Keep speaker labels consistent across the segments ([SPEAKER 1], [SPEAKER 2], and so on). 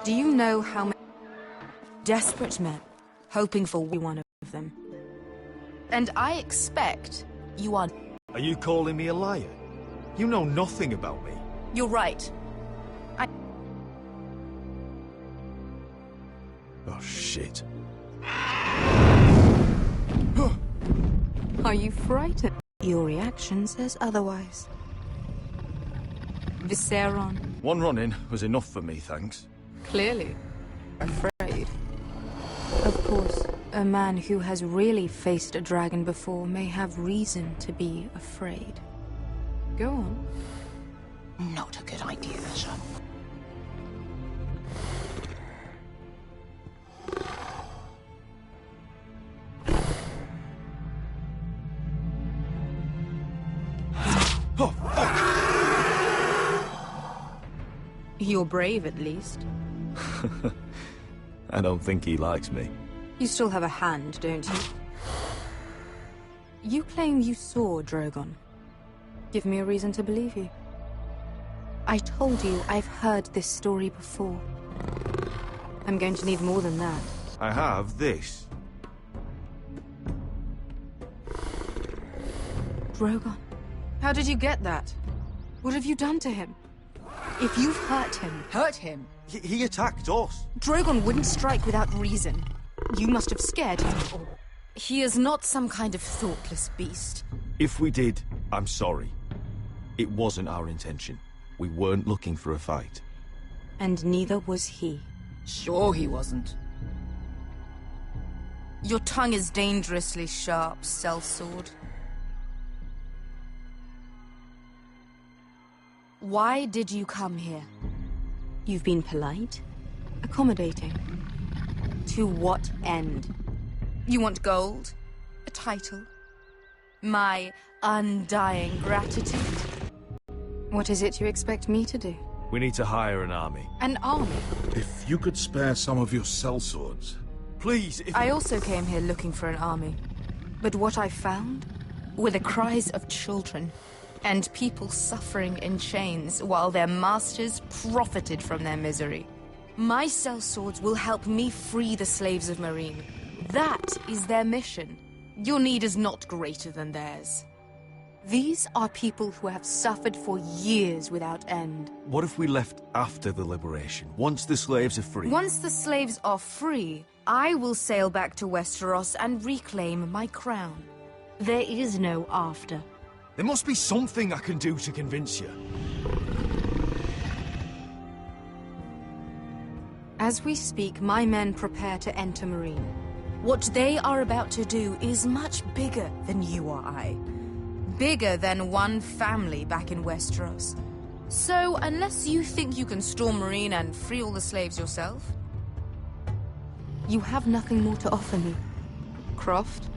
[SPEAKER 1] Do you know how many desperate men hoping for one of them? And I expect you are...
[SPEAKER 2] Are you calling me a liar? You know nothing about me.
[SPEAKER 1] You're right.
[SPEAKER 2] Oh, shit.
[SPEAKER 1] Are you frightened? Your reaction says otherwise. Visceron.
[SPEAKER 2] One run-in was enough for me, thanks.
[SPEAKER 1] Clearly. Afraid. Of course, a man who has really faced a dragon before may have reason to be afraid. Go on.
[SPEAKER 3] Not a good idea, Asher.
[SPEAKER 2] Oh, fuck!
[SPEAKER 1] You're brave, at least.
[SPEAKER 2] I don't think he likes me.
[SPEAKER 1] You still have a hand, don't you? You claim you saw Drogon. Give me a reason to believe you. I told you I've heard this story before. I'm going to need more than that.
[SPEAKER 2] I have this.
[SPEAKER 1] Drogon. How did you get that? What have you done to him? If you've hurt him...
[SPEAKER 3] Hurt him?
[SPEAKER 2] He attacked us.
[SPEAKER 1] Drogon wouldn't strike without reason. You must have scared him. Or... He is not some kind of thoughtless beast.
[SPEAKER 2] If we did, I'm sorry. It wasn't our intention. We weren't looking for a fight.
[SPEAKER 1] And neither was he.
[SPEAKER 3] Sure he wasn't.
[SPEAKER 1] Your tongue is dangerously sharp, sellsword. Why did you come here? You've been polite, accommodating. To what end? You want gold? A title? My undying gratitude? What is it you expect me to do?
[SPEAKER 2] We need to hire an army.
[SPEAKER 1] An army?
[SPEAKER 4] If you could spare some of your sellswords.
[SPEAKER 2] Please, if...
[SPEAKER 1] I also came here looking for an army. But what I found were the cries of children. And people suffering in chains while their masters profited from their misery. My sellswords will help me free the slaves of Meereen. That is their mission. Your need is not greater than theirs. These are people who have suffered for years without end.
[SPEAKER 2] What if we left after the liberation, once the slaves are free?
[SPEAKER 1] Once the slaves are free, I will sail back to Westeros and reclaim my crown. There is no after.
[SPEAKER 2] There must be something I can do to convince you.
[SPEAKER 1] As we speak, my men prepare to enter Meereen. What they are about to do is much bigger than you or I. Bigger than one family back in Westeros. So, unless you think you can storm Meereen and free all the slaves yourself, you have nothing more to offer me. Croft?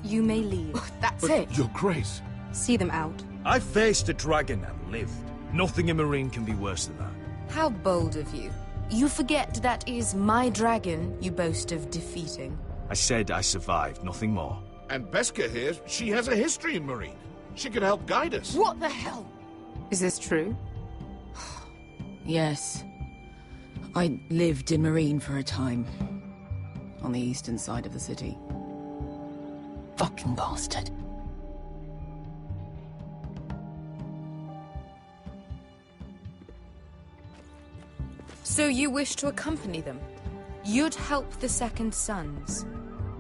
[SPEAKER 1] You may leave.
[SPEAKER 3] That's
[SPEAKER 4] But
[SPEAKER 3] it.
[SPEAKER 4] Your Grace.
[SPEAKER 1] See them out.
[SPEAKER 2] I faced a dragon and lived. Nothing in Meereen can be worse than that.
[SPEAKER 1] How bold of you. You forget that is my dragon you boast of defeating.
[SPEAKER 2] I said I survived, nothing more.
[SPEAKER 4] And Beskha here, she has a history in Meereen. She could help guide us.
[SPEAKER 3] What the hell?
[SPEAKER 1] Is this true?
[SPEAKER 3] Yes. I lived in Meereen for a time. On the eastern side of the city. Fucking bastard.
[SPEAKER 1] So you wish to accompany them? You'd help the Second Sons?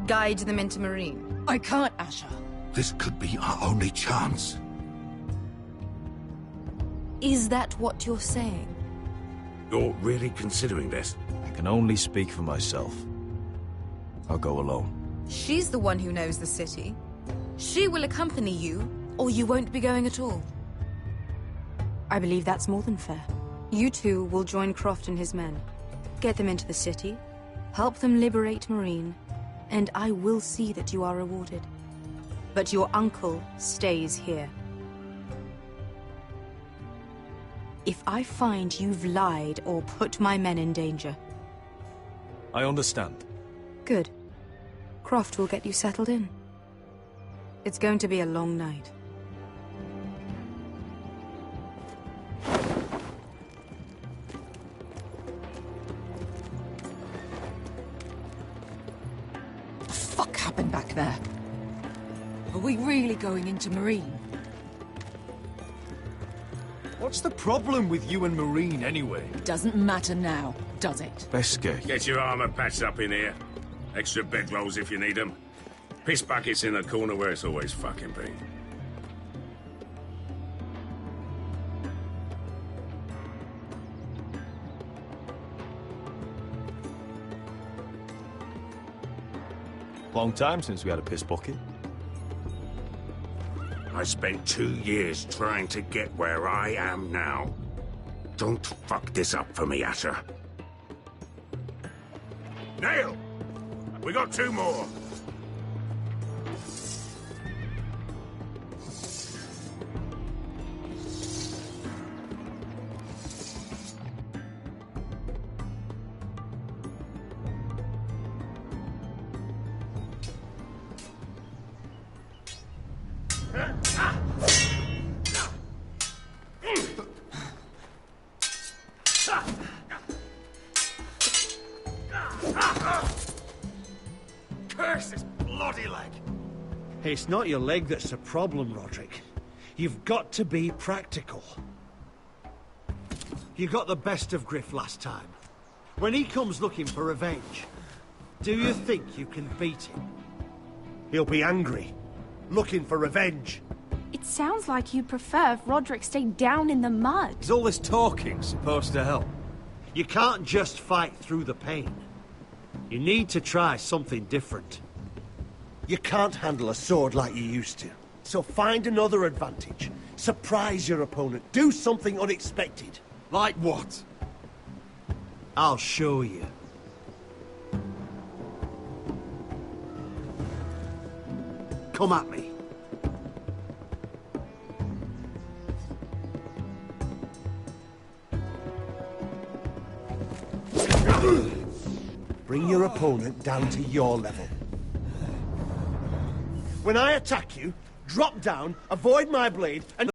[SPEAKER 1] Guide them into Meereen?
[SPEAKER 3] I can't, Asher.
[SPEAKER 4] This could be our only chance.
[SPEAKER 1] Is that what you're saying?
[SPEAKER 4] You're really considering this?
[SPEAKER 2] I can only speak for myself. I'll go alone.
[SPEAKER 1] She's the one who knows the city. She will accompany you, or you won't be going at all. I believe that's more than fair. You two will join Croft and his men. Get them into the city, help them liberate Meereen, and I will see that you are rewarded. But your uncle stays here. If I find you've lied or put my men in danger...
[SPEAKER 2] I understand.
[SPEAKER 1] Good. Croft will get you settled in. It's going to be a long night.
[SPEAKER 3] happened back there? Are we really going into Marine?
[SPEAKER 5] What's the problem with you and Marine, anyway?
[SPEAKER 3] Doesn't matter now, does it?
[SPEAKER 2] Beskay.
[SPEAKER 6] Get your armor patched up in here. Extra bedrolls if you need them. Piss buckets in the corner where it's always fucking been.
[SPEAKER 2] Long time since we had a piss bucket.
[SPEAKER 6] I spent 2 years trying to get where I am now. Don't fuck this up for me, Asher. Nail! We got 2 more.
[SPEAKER 4] Curse this bloody leg!
[SPEAKER 7] It's not your leg that's the problem, Roderick. You've got to be practical. You got the best of Griff last time. When he comes looking for revenge, do you think you can beat him? He'll be angry, looking for revenge.
[SPEAKER 8] It sounds like you'd prefer if Roderick stayed down in the mud.
[SPEAKER 5] Is all this talking supposed to help?
[SPEAKER 7] You can't just fight through the pain. You need to try something different. You can't handle a sword like you used to. So find another advantage. Surprise your opponent. Do something unexpected.
[SPEAKER 5] Like what?
[SPEAKER 7] I'll show you. Come at me. Bring your opponent down to your level. When I attack you, drop down, avoid my blade, and...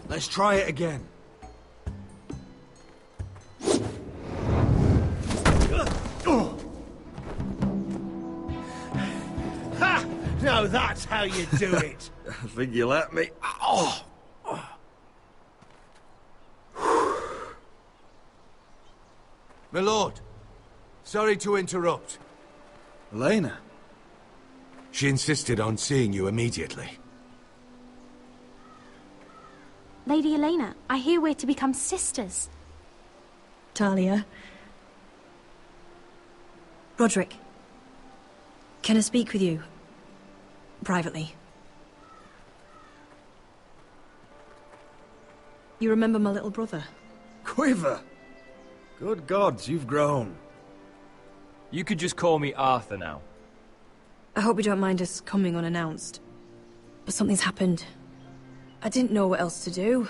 [SPEAKER 5] Let's try it again.
[SPEAKER 7] Ha! Now that's how you do it.
[SPEAKER 5] I think you let me. Oh!
[SPEAKER 4] My lord, sorry to interrupt.
[SPEAKER 5] Elena?
[SPEAKER 4] She insisted on seeing you immediately.
[SPEAKER 8] Lady Elena, I hear we're to become sisters.
[SPEAKER 9] Talia. Roderick. Can I speak with you? Privately. You remember my little brother?
[SPEAKER 5] Quiver! Good gods, you've grown.
[SPEAKER 10] You could just call me Arthur now.
[SPEAKER 9] I hope you don't mind us coming unannounced. But something's happened. I didn't know what else to do.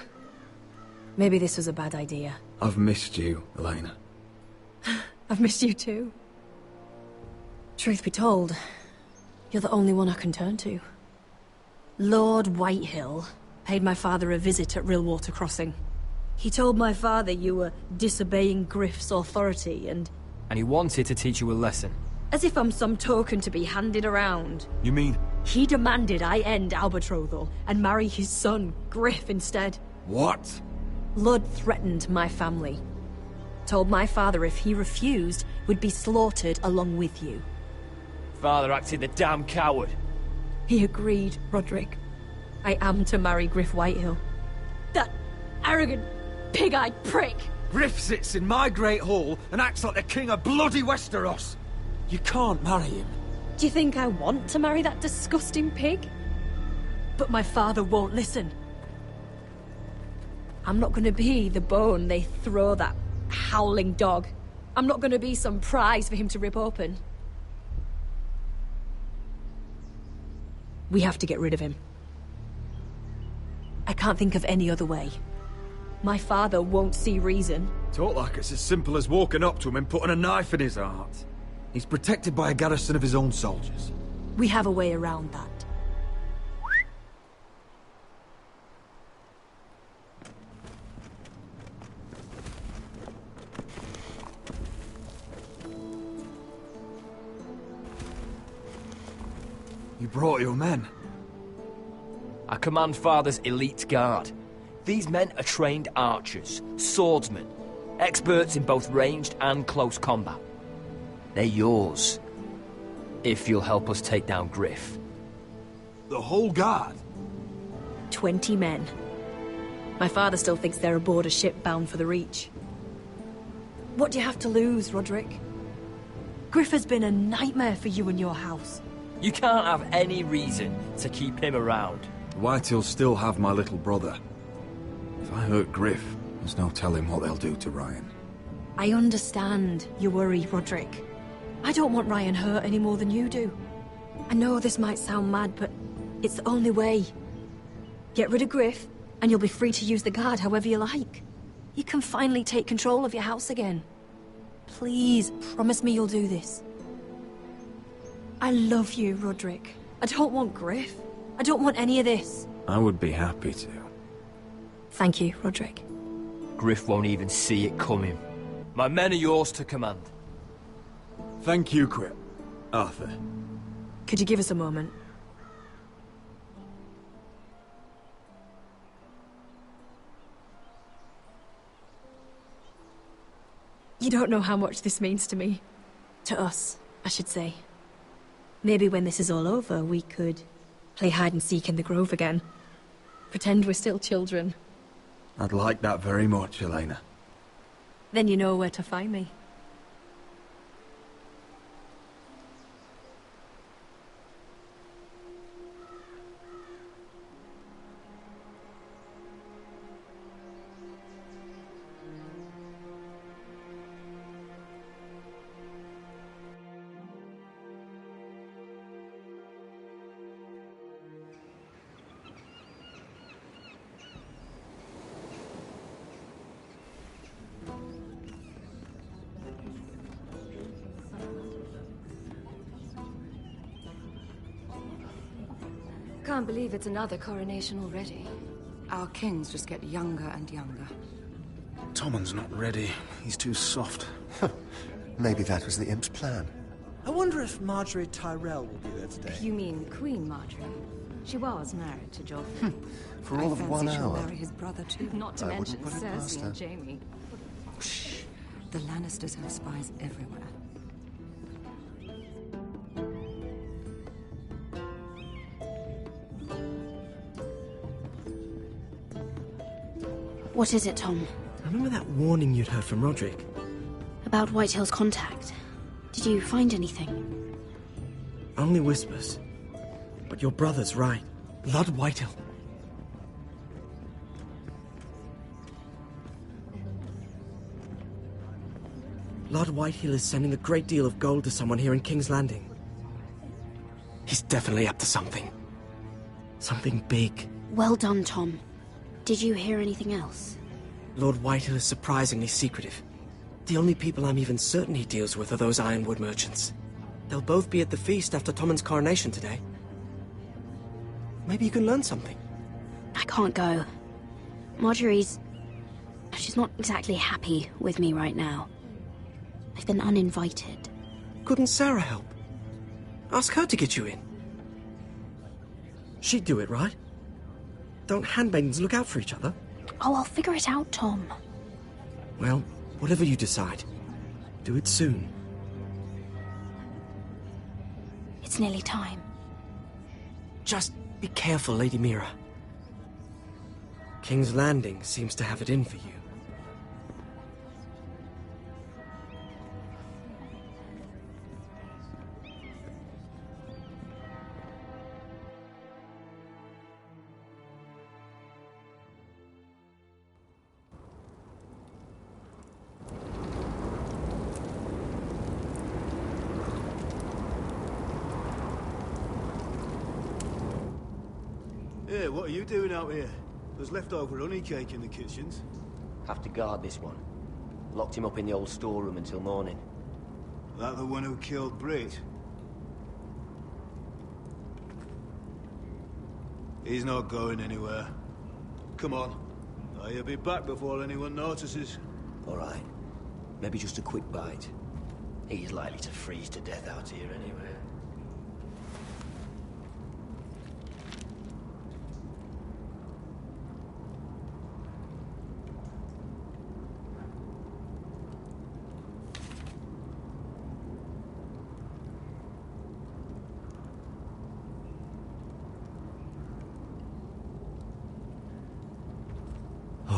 [SPEAKER 9] Maybe this was a bad idea.
[SPEAKER 5] I've missed you, Elena.
[SPEAKER 9] I've missed you too. Truth be told, you're the only one I can turn to. Lord Whitehill paid my father a visit at Rillwater Crossing. He told my father you were disobeying Griff's authority and
[SPEAKER 10] And he wanted to teach you a lesson.
[SPEAKER 9] as if I'm some token to be handed around.
[SPEAKER 5] You mean...
[SPEAKER 9] He demanded I end Albetrothal and marry his son, Griff, instead.
[SPEAKER 5] What?
[SPEAKER 9] Lud threatened my family. Told my father if he refused, we'd be slaughtered along with you.
[SPEAKER 10] Father acted the damn coward.
[SPEAKER 9] He agreed, Roderick. I am to marry Griff Whitehill. That arrogant, pig-eyed prick!
[SPEAKER 5] Griff sits in my great hall and acts like the king of bloody Westeros. You can't marry him.
[SPEAKER 9] Do you think I want to marry that disgusting pig? But my father won't listen. I'm not gonna be the bone they throw that howling dog. I'm not gonna be some prize for him to rip open. We have to get rid of him. I can't think of any other way. My father won't see reason.
[SPEAKER 5] Talk like it's as simple as walking up to him and putting a knife in his heart. He's protected by a garrison of his own soldiers.
[SPEAKER 9] We have a way around that.
[SPEAKER 5] You brought your men.
[SPEAKER 10] I command Father's elite guard. These men are trained archers, swordsmen, experts in both ranged and close combat. They're yours, if you'll help us take down Griff.
[SPEAKER 5] The whole guard?
[SPEAKER 9] 20 men. My father still thinks they're aboard a ship bound for the Reach. What do you have to lose, Roderick? Griff has been a nightmare for you and your house.
[SPEAKER 10] You can't have any reason to keep him around.
[SPEAKER 5] Whitehill'll still have my little brother. If I hurt Griff, there's no telling what they'll do to Ryan.
[SPEAKER 9] I understand your worry, Roderick. I don't want Ryan hurt any more than you do. I know this might sound mad, but it's the only way. Get rid of Griff, and you'll be free to use the guard however you like. You can finally take control of your house again. Please, promise me you'll do this. I love you, Roderick. I don't want Griff. I don't want any of this.
[SPEAKER 5] I would be happy to.
[SPEAKER 9] Thank you, Roderick.
[SPEAKER 10] Griff won't even see it coming. My men are yours to command.
[SPEAKER 5] Thank you, Quip. Arthur.
[SPEAKER 9] Could you give us a moment? You don't know how much this means to me. To us, I should say. Maybe when this is all over, we could play hide-and-seek in the Grove again. Pretend we're still children.
[SPEAKER 5] I'd like that very much, Elena.
[SPEAKER 9] Then you know where to find me.
[SPEAKER 11] Can't believe it's another coronation already. Our kings just get younger and younger.
[SPEAKER 12] Tommen's not ready. He's too soft.
[SPEAKER 13] Maybe that was the imp's plan.
[SPEAKER 7] I wonder if Marjorie Tyrell will be there today.
[SPEAKER 11] You mean Queen Marjorie? She was married to Joffrey.
[SPEAKER 13] For all of 1
[SPEAKER 11] I fancy she'll
[SPEAKER 13] hour.
[SPEAKER 11] marry his brother too. Not to
[SPEAKER 13] I
[SPEAKER 11] mention
[SPEAKER 13] wouldn't put it past
[SPEAKER 11] Cersei
[SPEAKER 13] her.
[SPEAKER 11] and Jaime. Shh. The Lannisters have spies everywhere.
[SPEAKER 14] What is it, Tom?
[SPEAKER 15] Remember that warning you'd heard from Roderick?
[SPEAKER 14] About Whitehill's contact. Did you find anything?
[SPEAKER 15] Only whispers. But your brother's right. Lord Whitehill. Lord Whitehill is sending a great deal of gold to someone here in King's Landing. He's definitely up to something. Something big.
[SPEAKER 14] Well done, Tom. Did you hear anything else?
[SPEAKER 15] Lord Whitehill is surprisingly secretive. The only people I'm even certain he deals with are those Ironwood merchants. They'll both be at the feast after Tommen's coronation today. Maybe you can learn something.
[SPEAKER 14] I can't go. Marjorie's... she's not exactly happy with me right now. I've been uninvited.
[SPEAKER 15] Couldn't Sarah help? Ask her to get you in. She'd do it, right? Don't handmaidens look out for each other?
[SPEAKER 14] Oh, I'll figure it out, Tom.
[SPEAKER 15] Well, whatever you decide, do it soon.
[SPEAKER 14] It's nearly time.
[SPEAKER 15] Just be careful, Lady Mira. King's Landing seems to have it in for you.
[SPEAKER 16] Hey, what are you doing out here? There's leftover honey cake in the kitchens.
[SPEAKER 17] Have to guard this one. Locked him up in the old storeroom until morning.
[SPEAKER 16] That the one who killed Brit? He's not going anywhere. Come on. He'll be back before anyone notices.
[SPEAKER 17] All right. Maybe just a quick bite. He's likely to freeze to death out here anyway.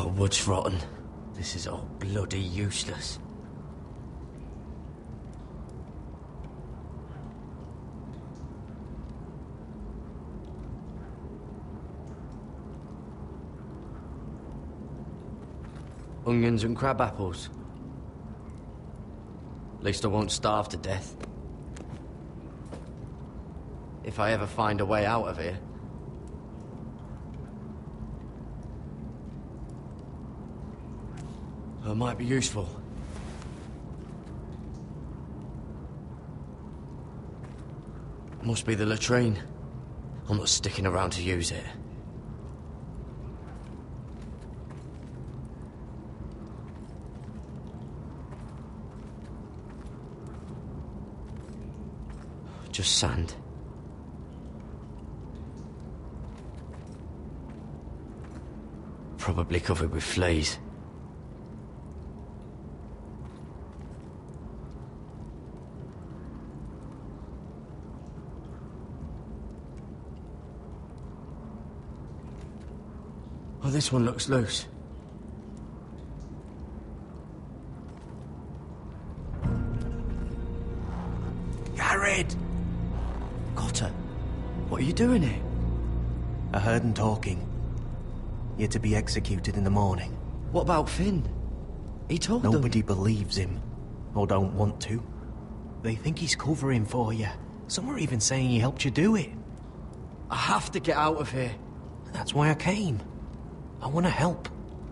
[SPEAKER 18] The wood's rotten. This is all bloody useless. Onions and crab apples. At least I won't starve to death. If I ever find a way out of here. It might be useful. Must be the latrine. I'm not sticking around to use it. Just sand. Probably covered with fleas. Oh, this one looks loose.
[SPEAKER 15] Gared!
[SPEAKER 18] Cotter, what are you doing here?
[SPEAKER 15] I heard him talking. You're to be executed in the morning.
[SPEAKER 18] What about Finn? He told them.
[SPEAKER 15] Nobody believes him, or don't want to. They think he's covering for you. Some are even saying he helped you do it.
[SPEAKER 18] I have to get out of here.
[SPEAKER 15] That's why I came. I want to help.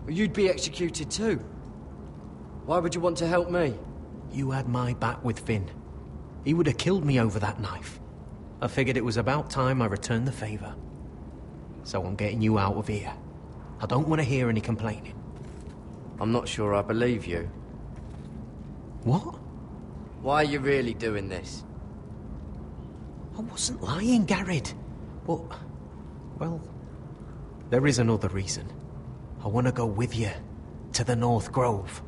[SPEAKER 18] You'd be executed too. Why would you want to help me?
[SPEAKER 15] You had my back with Finn. He would have killed me over that knife. I figured it was about time I returned the favor. So I'm getting you out of here. I don't want to hear any complaining.
[SPEAKER 18] I'm not sure I believe you.
[SPEAKER 15] What?
[SPEAKER 18] Why are you really doing this?
[SPEAKER 15] I wasn't lying, Gared. But, well, there is another reason. I want to go with you to the North Grove.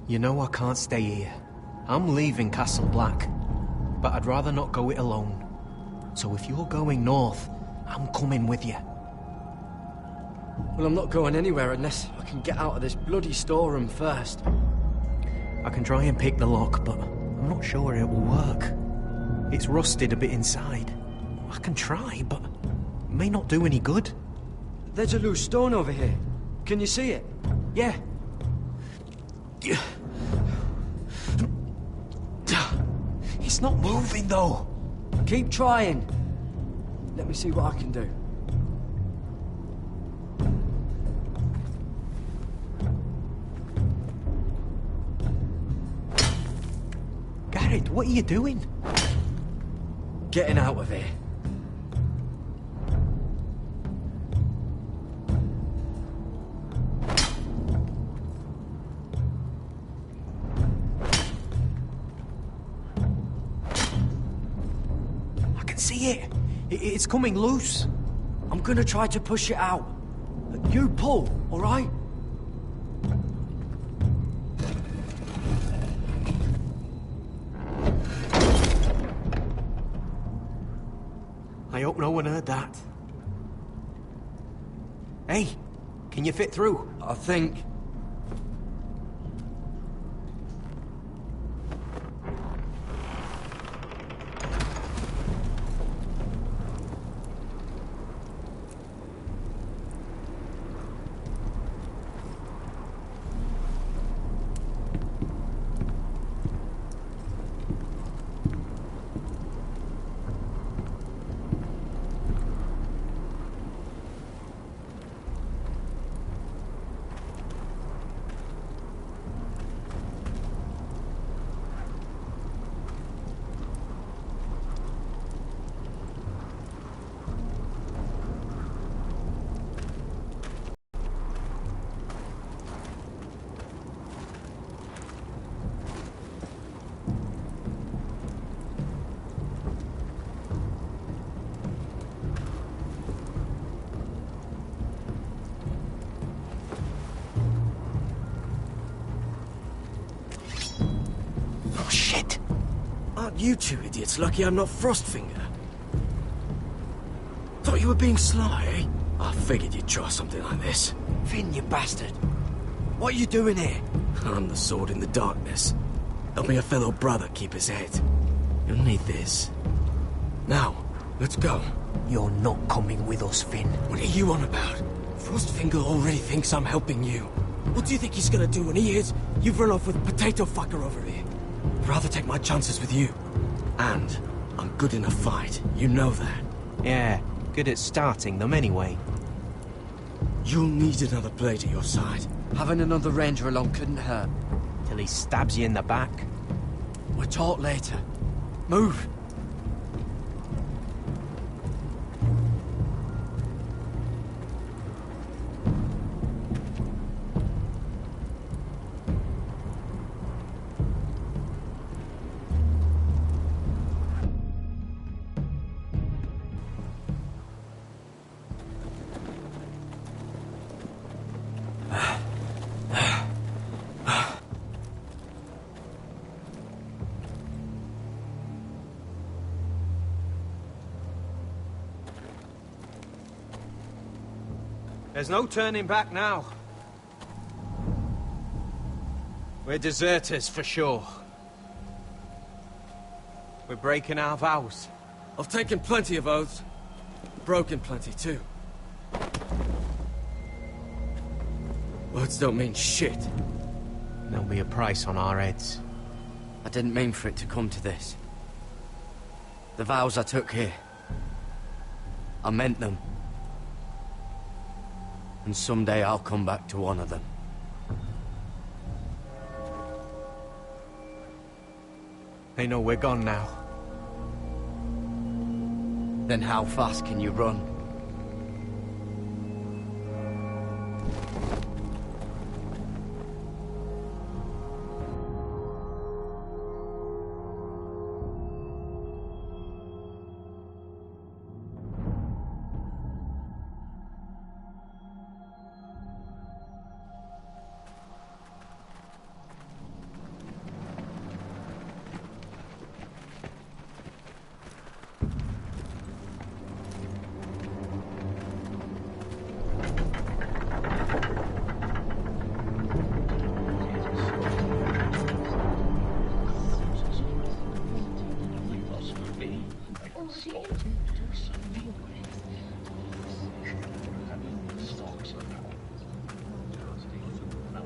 [SPEAKER 15] You know I can't stay here. I'm leaving Castle Black, but I'd rather not go it alone. So if you're going north, I'm coming with you.
[SPEAKER 18] Well, I'm not going anywhere unless I can get out of this bloody storeroom first.
[SPEAKER 15] I can try and pick the lock, but I'm not sure it will work. It's rusted a bit inside. I can try, but it may not do any good.
[SPEAKER 18] There's a loose stone over here. Can you see it?
[SPEAKER 15] Yeah. It's not moving, though.
[SPEAKER 18] Keep trying. Let me see what I can do.
[SPEAKER 15] Gared, what are you doing?
[SPEAKER 18] Getting out of here.
[SPEAKER 15] I can see it. It's coming loose.
[SPEAKER 18] I'm gonna try to push it out. You pull, all right?
[SPEAKER 15] I hope no one heard that. Hey, can you fit through?
[SPEAKER 18] I think.
[SPEAKER 15] You two idiots lucky I'm not Frostfinger. Thought you were being sly, eh?
[SPEAKER 18] I figured you'd try something like this.
[SPEAKER 15] Finn, you bastard! What are you doing here?
[SPEAKER 18] I'm the sword in the darkness. Helping a fellow brother keep his head. You'll need this. Now, let's go.
[SPEAKER 15] You're not coming with us, Finn.
[SPEAKER 18] What are you on about? Frostfinger already thinks I'm helping you. What do you think he's gonna do when he hears you've run off with Potato Fucker over here? I'd rather take my chances with you. And I'm good in a fight. You know that.
[SPEAKER 15] Yeah, good at starting them anyway.
[SPEAKER 18] You'll need another blade at your side. Having another ranger along couldn't hurt.
[SPEAKER 15] Till he stabs you in the back.
[SPEAKER 18] We'll talk later. Move!
[SPEAKER 15] There's no turning back now. We're deserters, for sure. We're breaking our vows.
[SPEAKER 18] I've taken plenty of oaths. Broken plenty, too. Words don't mean shit.
[SPEAKER 15] There'll be a price on our heads.
[SPEAKER 18] I didn't mean for it to come to this. The vows I took here, I meant them. And someday I'll come back to honor them.
[SPEAKER 15] They know we're gone now.
[SPEAKER 18] Then how fast can you run?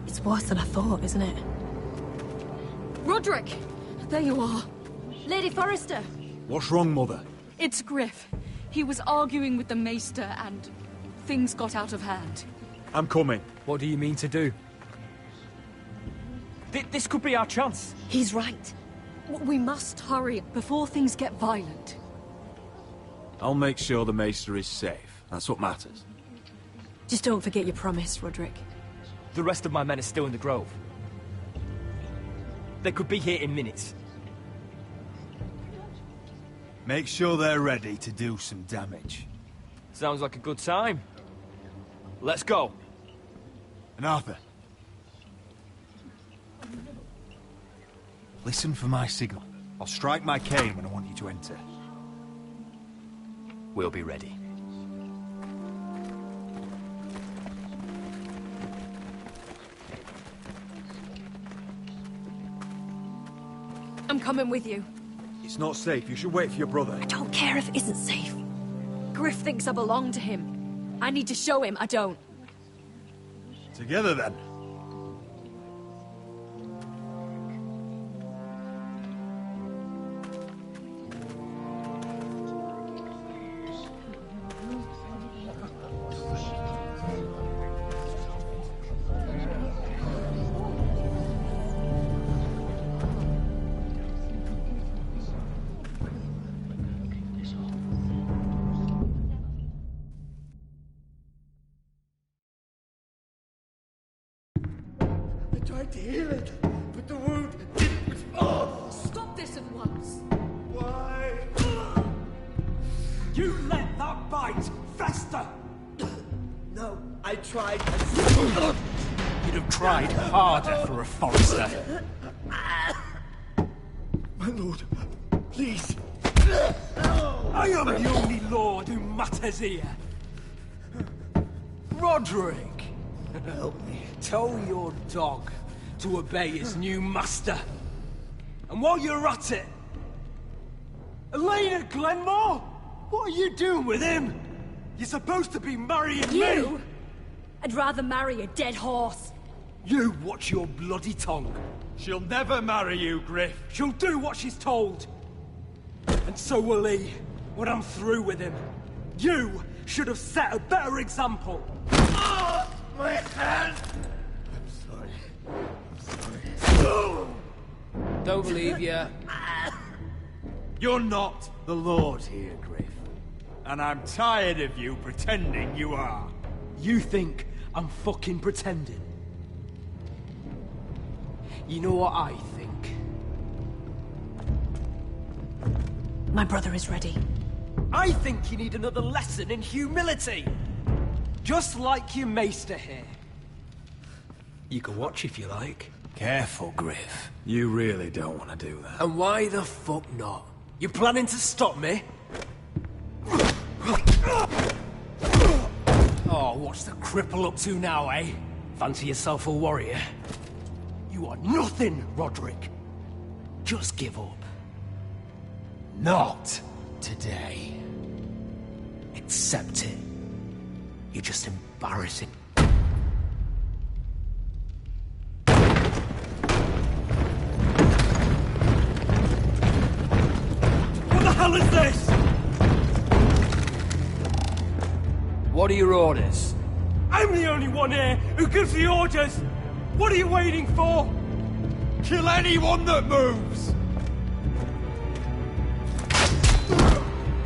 [SPEAKER 9] It's worse than I thought, isn't it?
[SPEAKER 8] Roderick! There you are. Lady Forrester.
[SPEAKER 5] What's wrong, Mother?
[SPEAKER 8] It's Griff. He was arguing with the Maester and things got out of hand.
[SPEAKER 5] I'm coming.
[SPEAKER 10] What do you mean to do? This could be our chance.
[SPEAKER 8] He's right. We must hurry before things get violent.
[SPEAKER 5] I'll make sure the Maester is safe. That's what matters.
[SPEAKER 9] Just don't forget your promise, Roderick.
[SPEAKER 10] The rest of my men are still in the grove. They could be here in minutes.
[SPEAKER 16] Make sure they're ready to do some damage.
[SPEAKER 10] Sounds like a good time. Let's go.
[SPEAKER 16] And Arthur, listen for my signal. I'll strike my cane when I want you to enter.
[SPEAKER 10] We'll be ready.
[SPEAKER 8] I'm coming with you.
[SPEAKER 5] It's not safe. You should wait for your brother.
[SPEAKER 8] I don't care if it isn't safe. Griff thinks I belong to him. I need to show him I don't.
[SPEAKER 16] Together, then.
[SPEAKER 7] To heal it, but the wound didn't respond.
[SPEAKER 8] Stop this at once.
[SPEAKER 7] Why?
[SPEAKER 19] You let that bite fester.
[SPEAKER 7] No, I tried.
[SPEAKER 19] You'd have tried harder for a Forrester.
[SPEAKER 7] My lord, please.
[SPEAKER 19] I am the only lord who matters here.
[SPEAKER 18] Roderick! Help me. Tell your dog to obey his new master. And while you're at it... Elena Glenmore? What are you doing with him? You're supposed to be marrying me!
[SPEAKER 9] I'd rather marry a dead horse.
[SPEAKER 18] You watch your bloody tongue. She'll never marry you, Griff. She'll do what she's told. And so will he, when I'm through with him. You should have set a better example.
[SPEAKER 7] My hand!
[SPEAKER 10] Don't believe ya.
[SPEAKER 19] You're not the Lord here, Griff. And I'm tired of you pretending you are.
[SPEAKER 18] You think I'm fucking pretending? You know what I think?
[SPEAKER 9] My brother is ready.
[SPEAKER 18] I think you need another lesson in humility. Just like your maester here. You can watch if you like.
[SPEAKER 19] Careful, Griff. You really don't want to do that.
[SPEAKER 18] And why the fuck not? You planning to stop me? Oh, what's the cripple up to now, eh? Fancy yourself a warrior? You are nothing, Roderick. Just give up.
[SPEAKER 19] Not today.
[SPEAKER 18] Accept it. You're just embarrassing. What the hell is this?
[SPEAKER 10] What are your orders?
[SPEAKER 18] I'm the only one here who gives the orders. What are you waiting for?
[SPEAKER 19] Kill anyone that moves!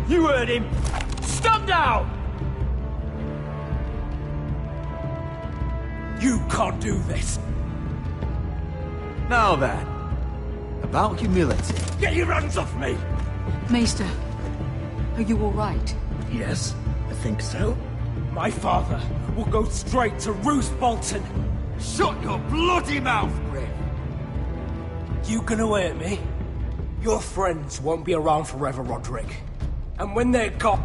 [SPEAKER 18] You heard him. Stand down! You can't do this.
[SPEAKER 19] Now then, about humility.
[SPEAKER 18] Get your hands off me!
[SPEAKER 8] Maester, are you all right?
[SPEAKER 7] Yes, I think so.
[SPEAKER 18] My father will go straight to Roose Bolton.
[SPEAKER 19] Shut your bloody mouth, Griff!
[SPEAKER 18] You gonna hurt me? Your friends won't be around forever, Roderick. And when they're gone...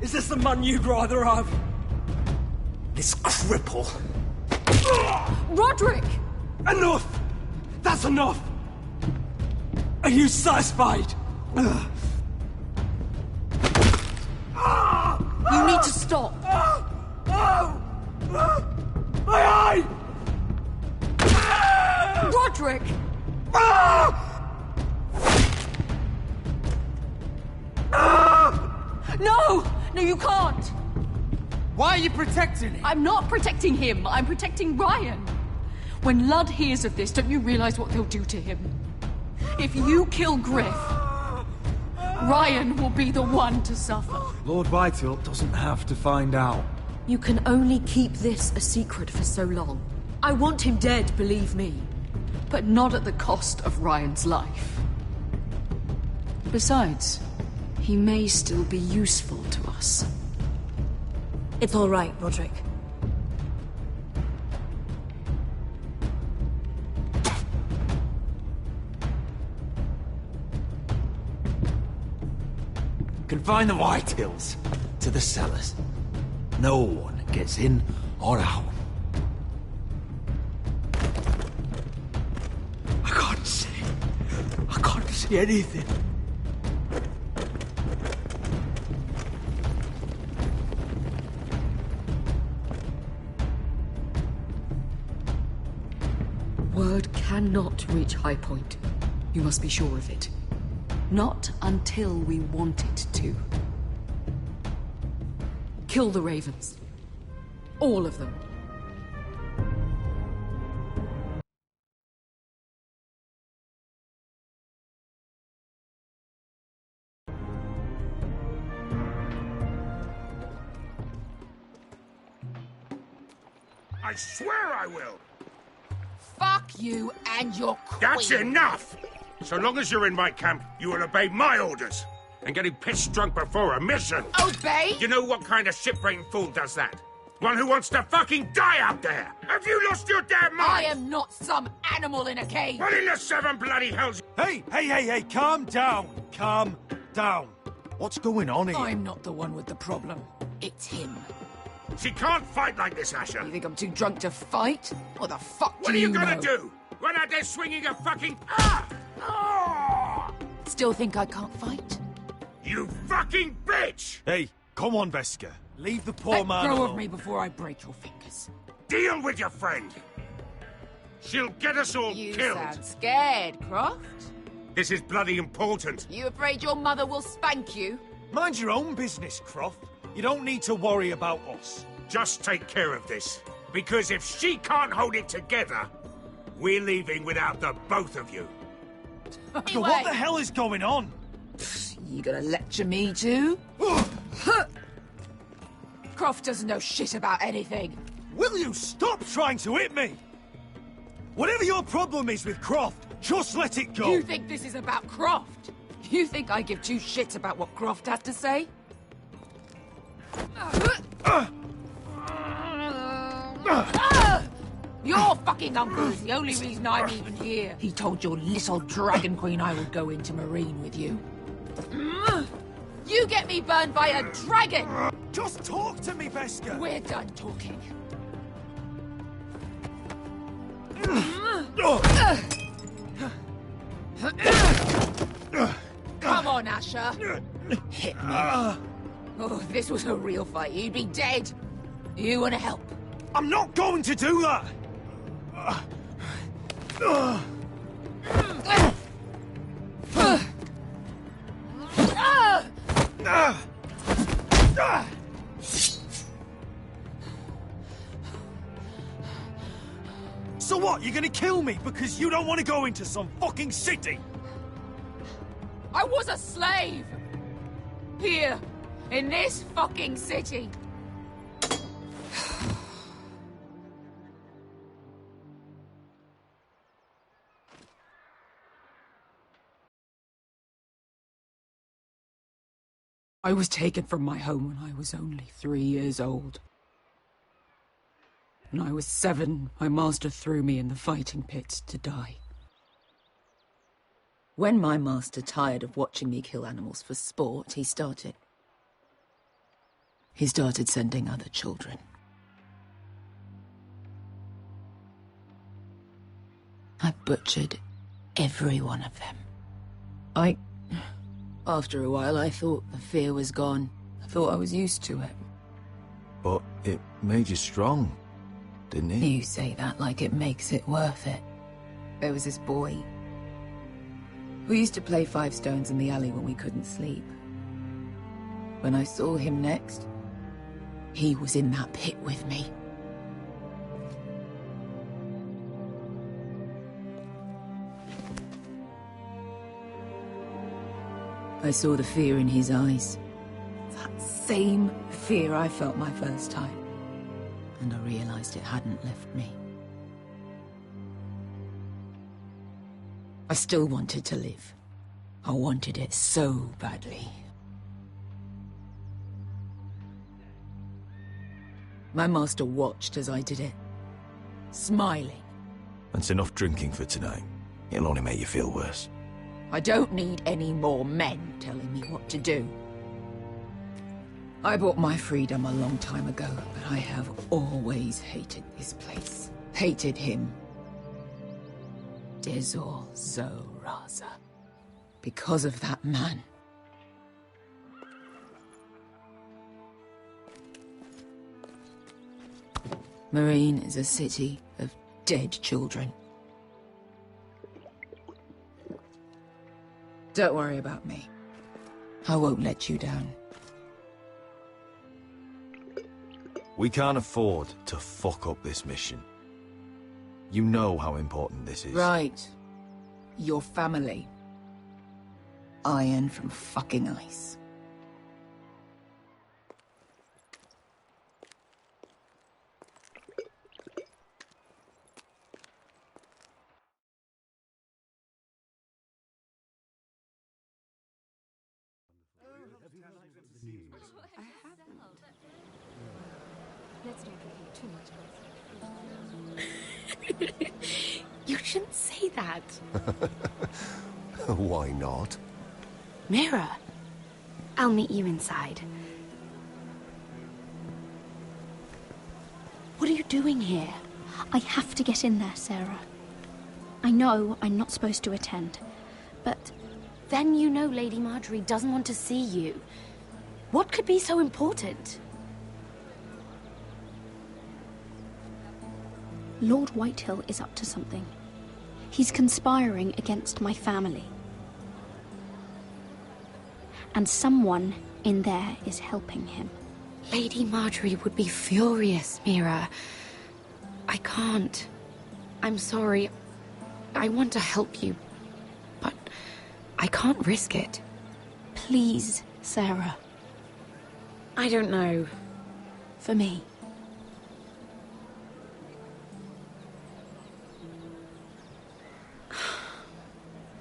[SPEAKER 18] Is this the man you'd rather have? This cripple.
[SPEAKER 8] Roderick!
[SPEAKER 18] Enough! That's enough! Are you satisfied?
[SPEAKER 8] You need to stop!
[SPEAKER 18] My eye!
[SPEAKER 8] Roderick! No! No, you can't!
[SPEAKER 19] Why are you protecting him?
[SPEAKER 8] I'm not protecting him. I'm protecting Ryan. When Ludd hears of this, don't you realize what they'll do to him? If you kill Griff, Ryan will be the one to suffer.
[SPEAKER 5] Lord Whitehill doesn't have to find out.
[SPEAKER 9] You can only keep this a secret for so long. I want him dead, believe me.
[SPEAKER 8] But not at the cost of Ryan's life. Besides, he may still be useful to us.
[SPEAKER 9] It's all right, Roderick.
[SPEAKER 19] Confine the Whitehills to the cellars. No one gets in or out.
[SPEAKER 18] I can't see anything.
[SPEAKER 8] Word cannot reach High Point. You must be sure of it. Not until we want it to. Kill the ravens. All of them.
[SPEAKER 6] I swear I will!
[SPEAKER 1] Fuck you and your queen.
[SPEAKER 6] That's enough! So long as you're in my camp, you will obey my orders. And getting pissed drunk before a mission.
[SPEAKER 1] Obey?
[SPEAKER 6] You know what kind of ship-brained fool does that? One who wants to fucking die out there! Have you lost your damn mind?
[SPEAKER 8] I am not some animal in a cage!
[SPEAKER 6] What in the seven bloody hells?
[SPEAKER 7] Hey, calm down. Calm down. What's going on here?
[SPEAKER 8] I'm not the one with the problem. It's him.
[SPEAKER 6] She can't fight like this, Asher.
[SPEAKER 8] You think I'm too drunk to fight? What the fuck
[SPEAKER 6] What
[SPEAKER 8] do
[SPEAKER 6] are you
[SPEAKER 8] know?
[SPEAKER 6] gonna do? Run out there swinging a fucking...
[SPEAKER 8] Still think I can't fight?
[SPEAKER 6] You fucking bitch!
[SPEAKER 7] Hey, come on, Veska. Leave the poor man
[SPEAKER 8] Let go
[SPEAKER 7] alone.
[SPEAKER 8] of me before I break your fingers.
[SPEAKER 6] Deal with your friend. She'll get us all
[SPEAKER 8] You
[SPEAKER 6] killed.
[SPEAKER 8] sound scared, Croft.
[SPEAKER 6] This is bloody important.
[SPEAKER 8] You afraid your mother will spank you?
[SPEAKER 7] Mind your own business, Croft. You don't need to worry about us.
[SPEAKER 6] Just take care of this. Because if she can't hold it together, we're leaving without the both of you.
[SPEAKER 7] So what the hell is going on?
[SPEAKER 8] You gonna lecture me too? Croft doesn't know shit about anything.
[SPEAKER 7] Will you stop trying to hit me? Whatever your problem is with Croft, just let it go.
[SPEAKER 8] You think this is about Croft? You think I give two shits about what Croft has to say? Your fucking uncle is the only reason I'm even here. He told your little dragon queen I would go into Marine with you. You get me burned by a dragon!
[SPEAKER 7] Just talk to me, Veska!
[SPEAKER 8] We're done talking. Come on, Asher. Hit me. Oh, if this was a real fight, you'd be dead. You wanna help?
[SPEAKER 7] I'm not going to do that! So what, you're gonna kill me because you don't want to go into some fucking city?
[SPEAKER 8] I was a slave! Here, in this fucking city. I was taken from my home when I was only 3 years old. When I was 7, my master threw me in the fighting pits to die.
[SPEAKER 3] When my master tired of watching me kill animals for sport, he started sending other children. I butchered every one of them. After a while, I thought the fear was gone. I thought I was used to it.
[SPEAKER 2] But it made you strong, didn't it?
[SPEAKER 3] You say that like it makes it worth it. There was this boy. We used to play 5 stones in the alley when we couldn't sleep. When I saw him next, he was in that pit with me. I saw the fear in his eyes. That same fear I felt my first time. And I realized it hadn't left me. I still wanted to live. I wanted it so badly. My master watched as I did it, smiling.
[SPEAKER 2] That's enough drinking for tonight. It'll only make you feel worse.
[SPEAKER 8] I don't need any more men telling me what to do.
[SPEAKER 3] I bought my freedom a long time ago, but I have always hated this place. Hated him. Dezor Zoraza. Because of that man. Marine is a city of dead children. Don't worry about me. I won't let you down.
[SPEAKER 2] We can't afford to fuck up this mission. You know how important this is.
[SPEAKER 3] Right. Your family. Iron from fucking ice.
[SPEAKER 11] Let's not repeat too much. You shouldn't say that.
[SPEAKER 13] Why not?
[SPEAKER 11] Mira, I'll meet you inside. What are you doing here?
[SPEAKER 14] I have to get in there, Sarah. I know I'm not supposed to attend, but...
[SPEAKER 11] Then you know Lady Marjorie doesn't want to see you. What could be so important?
[SPEAKER 14] Lord Whitehill is up to something. He's conspiring against my family. And someone in there is helping him.
[SPEAKER 11] Lady Marjorie would be furious, Mira. I can't. I'm sorry. I want to help you, but I can't risk it.
[SPEAKER 14] Please, Sarah.
[SPEAKER 11] I don't know.
[SPEAKER 14] For me.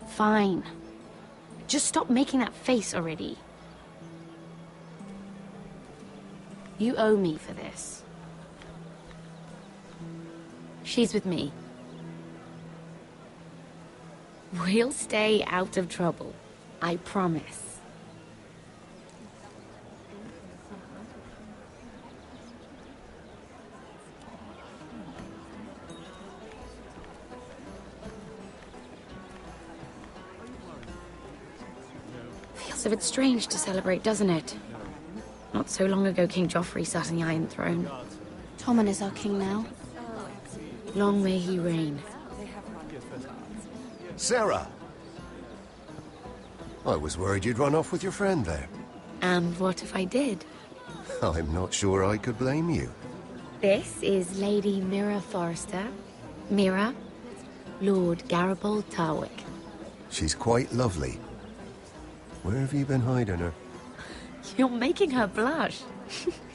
[SPEAKER 11] Fine. Just stop making that face already. You owe me for this. She's with me. We'll stay out of trouble. I promise. Feels a bit strange to celebrate, doesn't it? Not so long ago, King Joffrey sat on the Iron Throne.
[SPEAKER 14] Tommen is our king now.
[SPEAKER 11] Long may he reign.
[SPEAKER 13] Sarah! I was worried you'd run off with your friend there.
[SPEAKER 11] And what if I did?
[SPEAKER 13] I'm not sure I could blame you.
[SPEAKER 11] This is Lady Mira Forrester. Mira, Lord Garibald Tarwick.
[SPEAKER 13] She's quite lovely. Where have you been hiding her?
[SPEAKER 11] You're making her blush.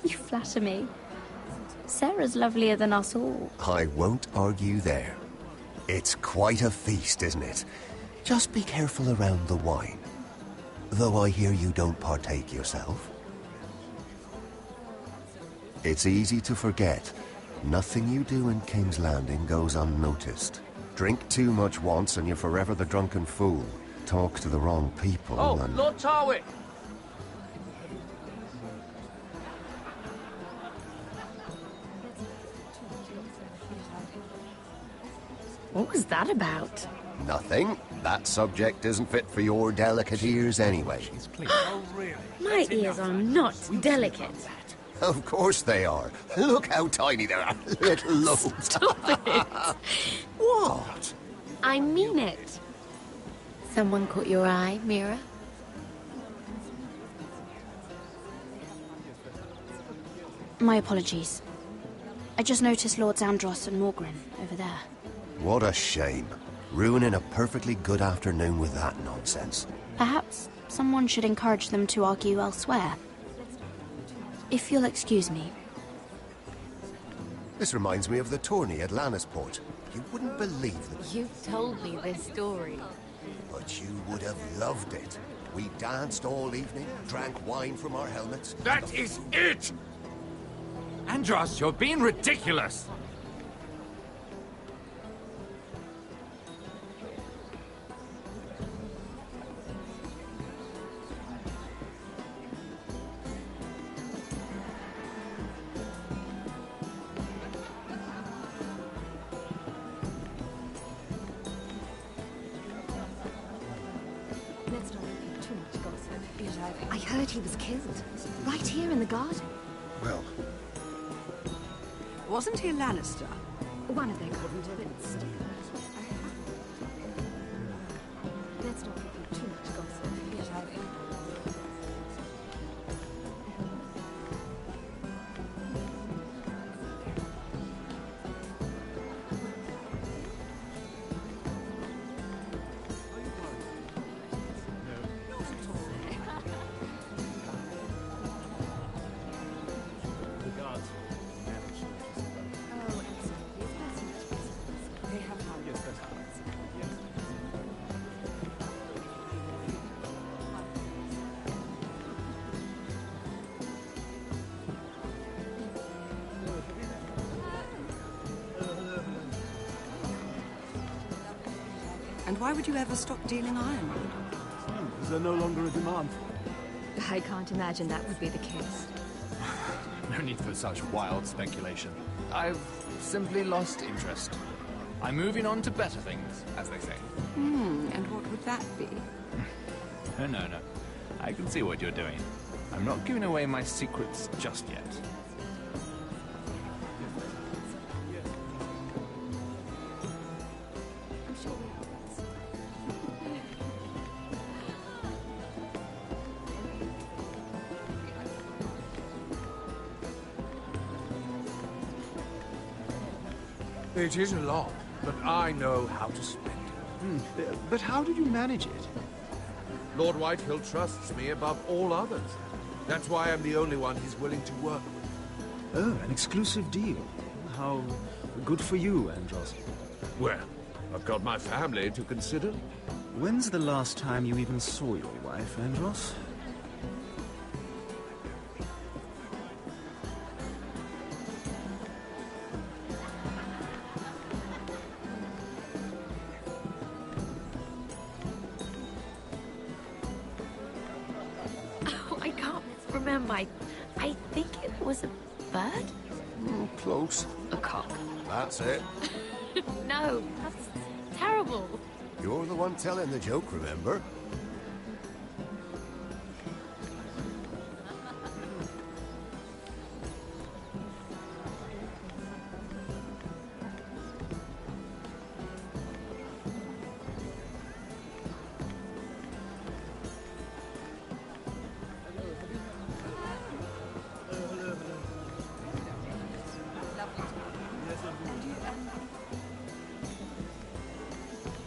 [SPEAKER 14] You flatter me. Sarah's lovelier than us all.
[SPEAKER 13] I won't argue there. It's quite a feast, isn't it? Just be careful around the wine. Though I hear you don't partake yourself. It's easy to forget. Nothing you do in King's Landing goes unnoticed. Drink too much once and you're forever the drunken fool. Talk to the wrong people and...
[SPEAKER 10] Lord Tarwick!
[SPEAKER 11] What was that about?
[SPEAKER 13] Nothing. That subject isn't fit for your delicate ears anyway.
[SPEAKER 11] My ears are not delicate.
[SPEAKER 13] Of course they are. Look how tiny they are. Little lobes.
[SPEAKER 11] Stop it!
[SPEAKER 13] What?
[SPEAKER 11] I mean it. Someone caught your eye, Mira?
[SPEAKER 14] My apologies. I just noticed Lords Andros and Morgren over there.
[SPEAKER 13] What a shame. Ruining a perfectly good afternoon with that nonsense.
[SPEAKER 14] Perhaps someone should encourage them to argue elsewhere. If you'll excuse me.
[SPEAKER 13] This reminds me of the tourney at Lannisport. You wouldn't believe it.
[SPEAKER 11] You've told me this story.
[SPEAKER 13] But you would have loved it. We danced all evening, drank wine from our helmets.
[SPEAKER 19] That is it! Andros, you're being ridiculous!
[SPEAKER 11] I heard he was killed. Right here in the garden.
[SPEAKER 16] Well...
[SPEAKER 20] Wasn't he a Lannister?
[SPEAKER 11] One of their kind, but still. Let's not repeat too much gossip.
[SPEAKER 20] And why would you ever stop dealing ironwood?
[SPEAKER 16] Is there no longer a demand?
[SPEAKER 21] I can't imagine that would be the case.
[SPEAKER 22] No need for such wild speculation. I've simply lost interest. I'm moving on to better things, as they say.
[SPEAKER 20] And what would that be?
[SPEAKER 22] No. I can see what you're doing. I'm not giving away my secrets just yet.
[SPEAKER 4] It is a lot, but I know how to spend it.
[SPEAKER 12] But how did you manage it?
[SPEAKER 4] Lord Whitehill trusts me above all others. That's why I'm the only one he's willing to work with.
[SPEAKER 12] Oh, an exclusive deal. How good for you, Andros.
[SPEAKER 4] Well, I've got my family to consider.
[SPEAKER 12] When's the last time you even saw your wife, Andros?
[SPEAKER 11] I think it was a bird?
[SPEAKER 4] Close.
[SPEAKER 11] A cock.
[SPEAKER 13] That's it.
[SPEAKER 11] No, that's terrible.
[SPEAKER 13] You're the one telling the joke, remember?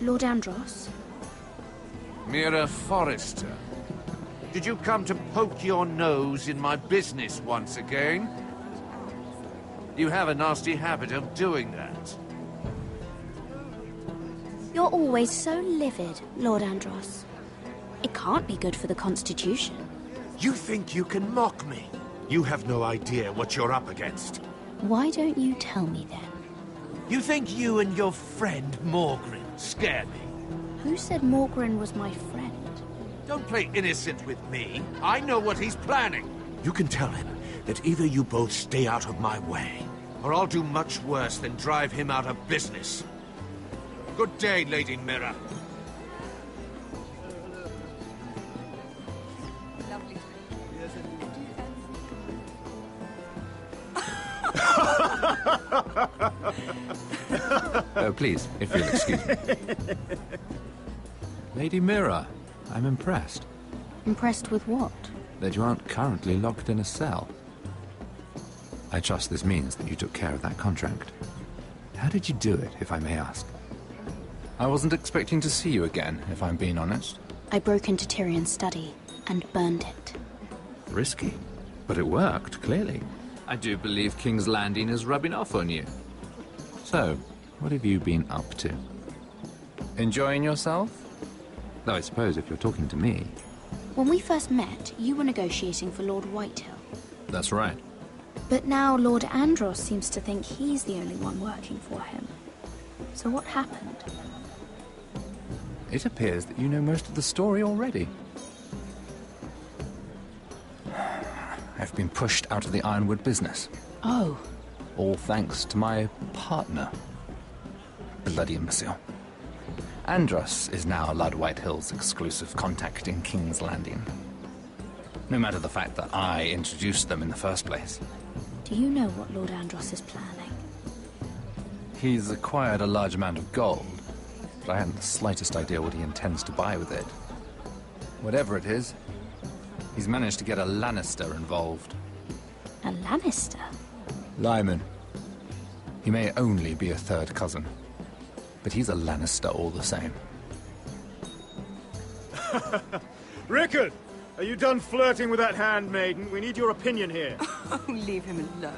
[SPEAKER 14] Lord Andros?
[SPEAKER 4] Mira Forrester, did you come to poke your nose in my business once again? You have a nasty habit of doing that.
[SPEAKER 14] You're always so livid, Lord Andros. It can't be good for the Constitution.
[SPEAKER 4] You think you can mock me? You have no idea what you're up against.
[SPEAKER 14] Why don't you tell me then?
[SPEAKER 4] You think you and your friend Morgren scare me?
[SPEAKER 14] Who said Morgren was my friend?
[SPEAKER 4] Don't play innocent with me. I know what he's planning. You can tell him that either you both stay out of my way, or I'll do much worse than drive him out of business. Good day, Lady Mira.
[SPEAKER 23] Oh, please, if you'll excuse me. Lady Mira, I'm impressed.
[SPEAKER 14] Impressed with what?
[SPEAKER 23] That you aren't currently locked in a cell. I trust this means that you took care of that contract. How did you do it, if I may ask? I wasn't expecting to see you again, if I'm being honest.
[SPEAKER 14] I broke into Tyrion's study and burned it.
[SPEAKER 23] Risky. But it worked, clearly. I do believe King's Landing is rubbing off on you. So, what have you been up to? Enjoying yourself? Though I suppose if you're talking to me...
[SPEAKER 14] When we first met, you were negotiating for Lord Whitehill.
[SPEAKER 23] That's right.
[SPEAKER 14] But now Lord Andros seems to think he's the only one working for him. So what happened?
[SPEAKER 23] It appears that you know most of the story already. I've been pushed out of the Ironwood business.
[SPEAKER 14] Oh.
[SPEAKER 23] All thanks to my partner. Bloody imbecile. Andros is now Lord Whitehill's exclusive contact in King's Landing. No matter the fact that I introduced them in the first place.
[SPEAKER 14] Do you know what Lord Andros is planning?
[SPEAKER 23] He's acquired a large amount of gold, but I haven't the slightest idea what he intends to buy with it. Whatever it is, he's managed to get a Lannister involved.
[SPEAKER 14] A Lannister?
[SPEAKER 23] Lyman. He may only be a third cousin, but he's a Lannister all the same.
[SPEAKER 16] Rickard! Are you done flirting with that handmaiden? We need your opinion here.
[SPEAKER 20] Oh, leave him alone.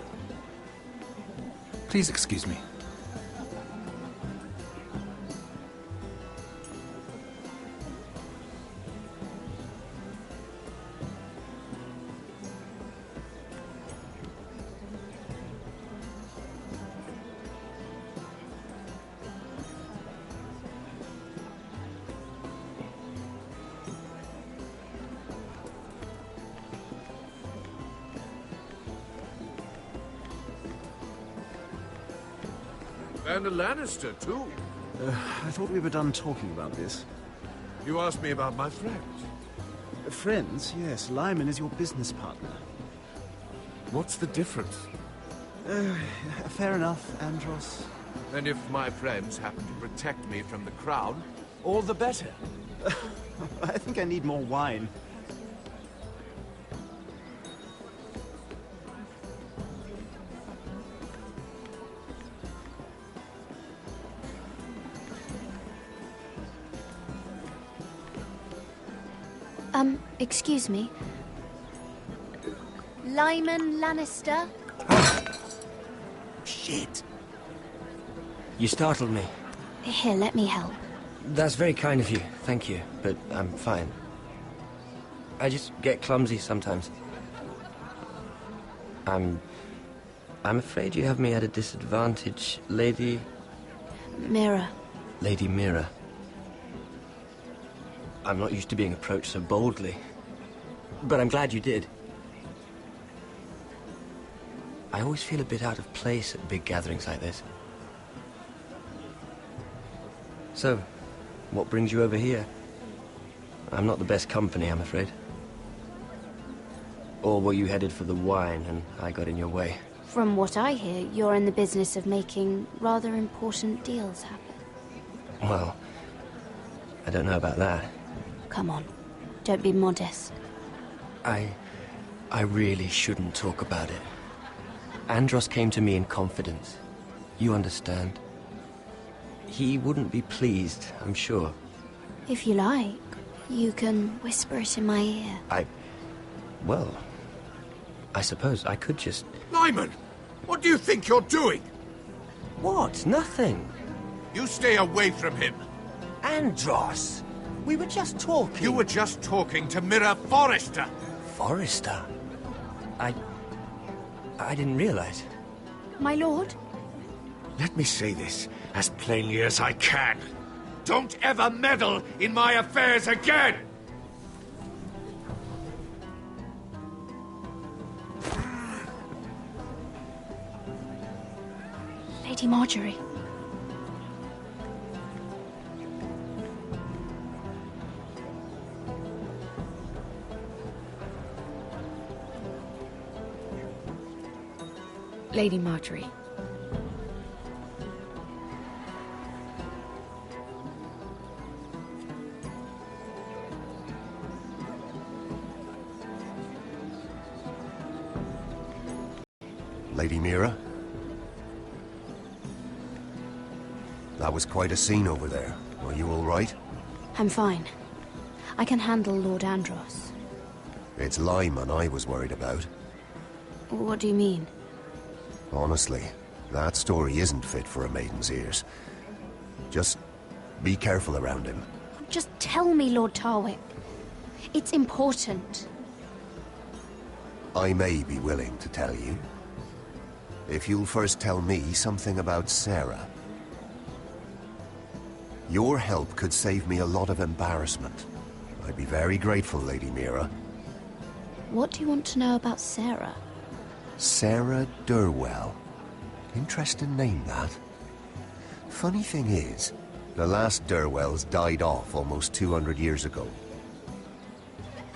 [SPEAKER 23] Please excuse me.
[SPEAKER 4] And a Lannister, too.
[SPEAKER 12] I thought we were done talking about this.
[SPEAKER 4] You asked me about my friend.
[SPEAKER 12] Friends? Yes, Lyman is your business partner.
[SPEAKER 4] What's the difference?
[SPEAKER 12] Fair enough, Andros.
[SPEAKER 4] And if my friends happen to protect me from the crown, all the better.
[SPEAKER 12] I think I need more wine.
[SPEAKER 14] Excuse me. Lyman Lannister?
[SPEAKER 18] Shit. You startled me.
[SPEAKER 14] Here, let me help.
[SPEAKER 18] That's very kind of you, thank you, but I'm fine. I just get clumsy sometimes. I'm afraid you have me at a disadvantage, Lady...
[SPEAKER 14] Mira.
[SPEAKER 18] Lady Mira. I'm not used to being approached so boldly, but I'm glad you did. I always feel a bit out of place at big gatherings like this. So, what brings you over here? I'm not the best company, I'm afraid. Or were you headed for the wine and I got in your way?
[SPEAKER 14] From what I hear, you're in the business of making rather important deals happen.
[SPEAKER 18] Well, I don't know about that.
[SPEAKER 14] Come on, don't be modest.
[SPEAKER 18] I really shouldn't talk about it. Andros came to me in confidence. You understand? He wouldn't be pleased, I'm sure.
[SPEAKER 14] If you like, you can whisper it in my ear.
[SPEAKER 18] Well, I suppose I could just...
[SPEAKER 4] Lyman! What do you think you're doing?
[SPEAKER 18] What? Nothing.
[SPEAKER 4] You stay away from him.
[SPEAKER 18] Andros! We were just talking.
[SPEAKER 4] You were just talking to Mira Forrester.
[SPEAKER 18] Forrester? I didn't realize.
[SPEAKER 14] My lord?
[SPEAKER 4] Let me say this as plainly as I can. Don't ever meddle in my affairs again!
[SPEAKER 14] Lady Marjorie.
[SPEAKER 11] Lady Marjorie.
[SPEAKER 13] Lady Mira? That was quite a scene over there. Are you all right?
[SPEAKER 14] I'm fine. I can handle Lord Andros.
[SPEAKER 13] It's Lyman I was worried about.
[SPEAKER 14] What do you mean?
[SPEAKER 13] Honestly, that story isn't fit for a maiden's ears. Just be careful around him.
[SPEAKER 14] Just tell me, Lord Tarwick. It's important.
[SPEAKER 13] I may be willing to tell you. If you'll first tell me something about Sarah. Your help could save me a lot of embarrassment. I'd be very grateful, Lady Mira.
[SPEAKER 14] What do you want to know about Sarah?
[SPEAKER 13] Sarah Durwell. Interesting name, that. Funny thing is, the last Durwells died off almost 200 years ago.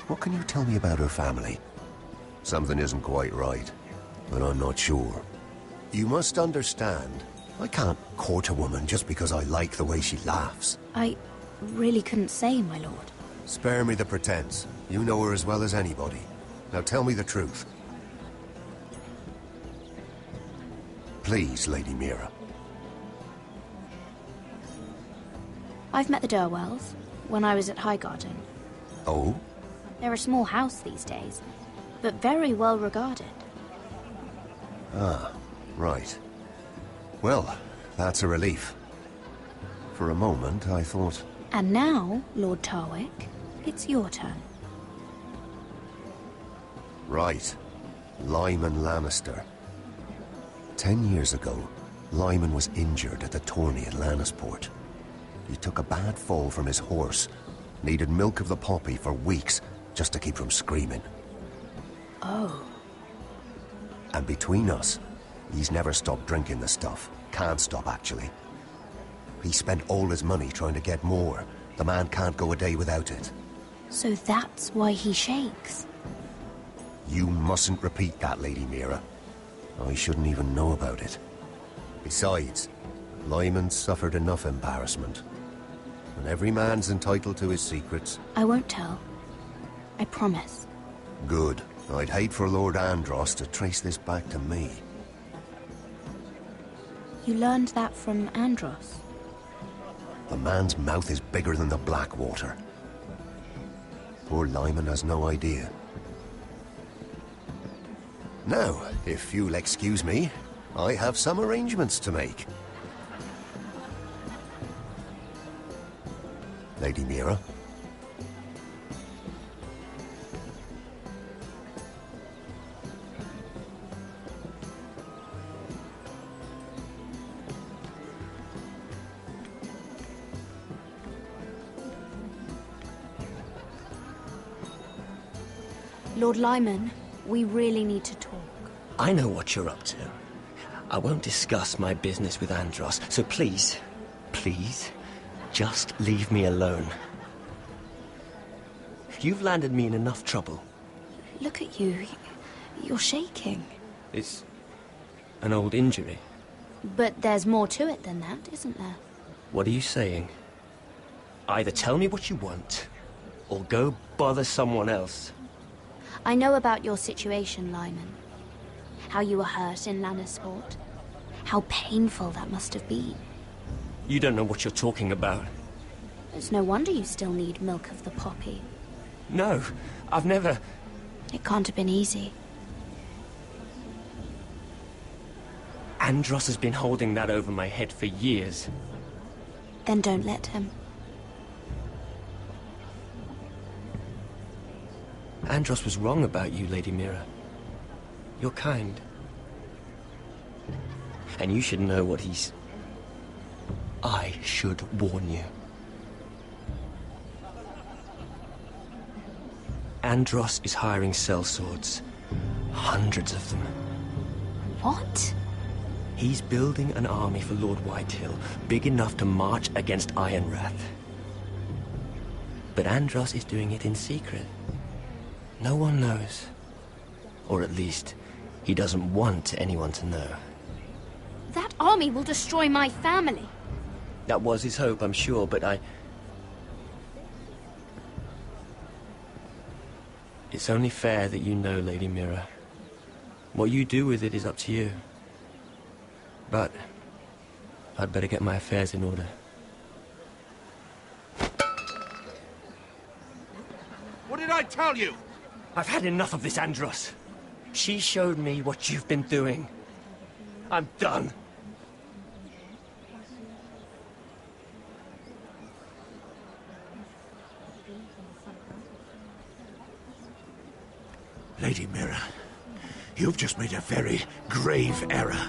[SPEAKER 13] What can you tell me about her family? Something isn't quite right, but I'm not sure. You must understand, I can't court a woman just because I like the way she laughs.
[SPEAKER 14] I really couldn't say, my lord.
[SPEAKER 13] Spare me the pretense. You know her as well as anybody. Now tell me the truth. Please, Lady Mira.
[SPEAKER 14] I've met the Durwells when I was at Highgarden.
[SPEAKER 13] Oh?
[SPEAKER 14] They're a small house these days, but very well regarded.
[SPEAKER 13] Ah, right. Well, that's a relief. For a moment, I thought...
[SPEAKER 14] And now, Lord Tarwick, it's your turn.
[SPEAKER 13] Right. Lyman Lannister. 10 years ago, Lyman was injured at the tourney at Lannisport. He took a bad fall from his horse. Needed milk of the poppy for weeks, just to keep from screaming.
[SPEAKER 14] Oh.
[SPEAKER 13] And between us, he's never stopped drinking the stuff. can't stop, actually. He spent all his money trying to get more. The man can't go a day without it.
[SPEAKER 14] So that's why he shakes.
[SPEAKER 13] You mustn't repeat that, Lady Mira. I shouldn't even know about it. Besides, Lyman suffered enough embarrassment. And every man's entitled to his secrets.
[SPEAKER 14] I won't tell. I promise.
[SPEAKER 13] Good. I'd hate for Lord Andros to trace this back to me.
[SPEAKER 14] You learned that from Andros?
[SPEAKER 13] The man's mouth is bigger than the Blackwater. Poor Lyman has no idea. Now, if you'll excuse me, I have some arrangements to make. Lady Mira?
[SPEAKER 14] Lord Lyman, we really need to talk.
[SPEAKER 5] I know what you're up to. I won't discuss my business with Andros, so please, just leave me alone. You've landed me in enough trouble.
[SPEAKER 14] Look at you. You're shaking.
[SPEAKER 5] It's an old injury.
[SPEAKER 14] But there's more to it than that, isn't there?
[SPEAKER 5] What are you saying? Either tell me what you want, or go bother someone else.
[SPEAKER 14] I know about your situation, Lyman. How you were hurt in Lannisport. How painful that must have been.
[SPEAKER 5] You don't know what you're talking about.
[SPEAKER 14] It's no wonder you still need milk of the poppy.
[SPEAKER 5] No, I've never...
[SPEAKER 14] It can't have been easy.
[SPEAKER 5] Andros has been holding that over my head for years.
[SPEAKER 14] Then don't let him.
[SPEAKER 5] Andros was wrong about you, Lady Mira. You're kind. And you should know what he's... I should warn you. Andros is hiring sellswords. Hundreds of them.
[SPEAKER 14] What?
[SPEAKER 5] He's building an army for Lord Whitehill, big enough to march against Ironrath. But Andros is doing it in secret. No one knows. Or at least, he doesn't want anyone to know.
[SPEAKER 14] That army will destroy my family.
[SPEAKER 5] That was his hope, I'm sure, but It's only fair that you know, Lady Mira. What you do with it is up to you. But I'd better get my affairs in order.
[SPEAKER 4] What did I tell you?
[SPEAKER 5] I've had enough of this, Andros. She showed me what you've been doing. I'm done.
[SPEAKER 4] Lady Mira, you've just made a very grave error.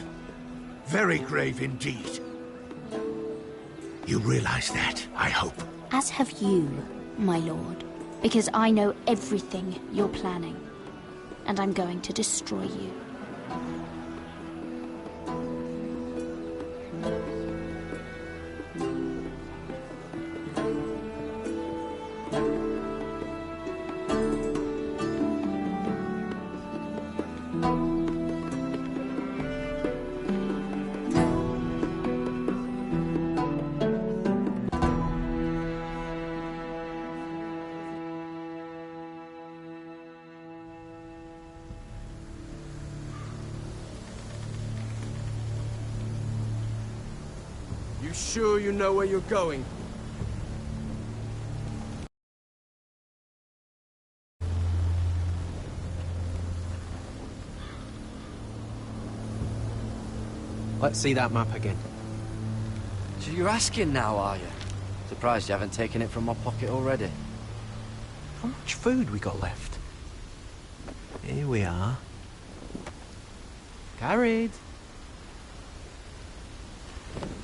[SPEAKER 4] Very grave indeed. You realize that, I hope.
[SPEAKER 14] As have you, my lord. Because I know everything you're planning. And I'm going to destroy you.
[SPEAKER 18] You sure you know where you're going?
[SPEAKER 15] Let's see that map again.
[SPEAKER 17] So you're asking now, are you? Surprised you haven't taken it from my pocket already.
[SPEAKER 15] How much food we got left? Here we are. Carried.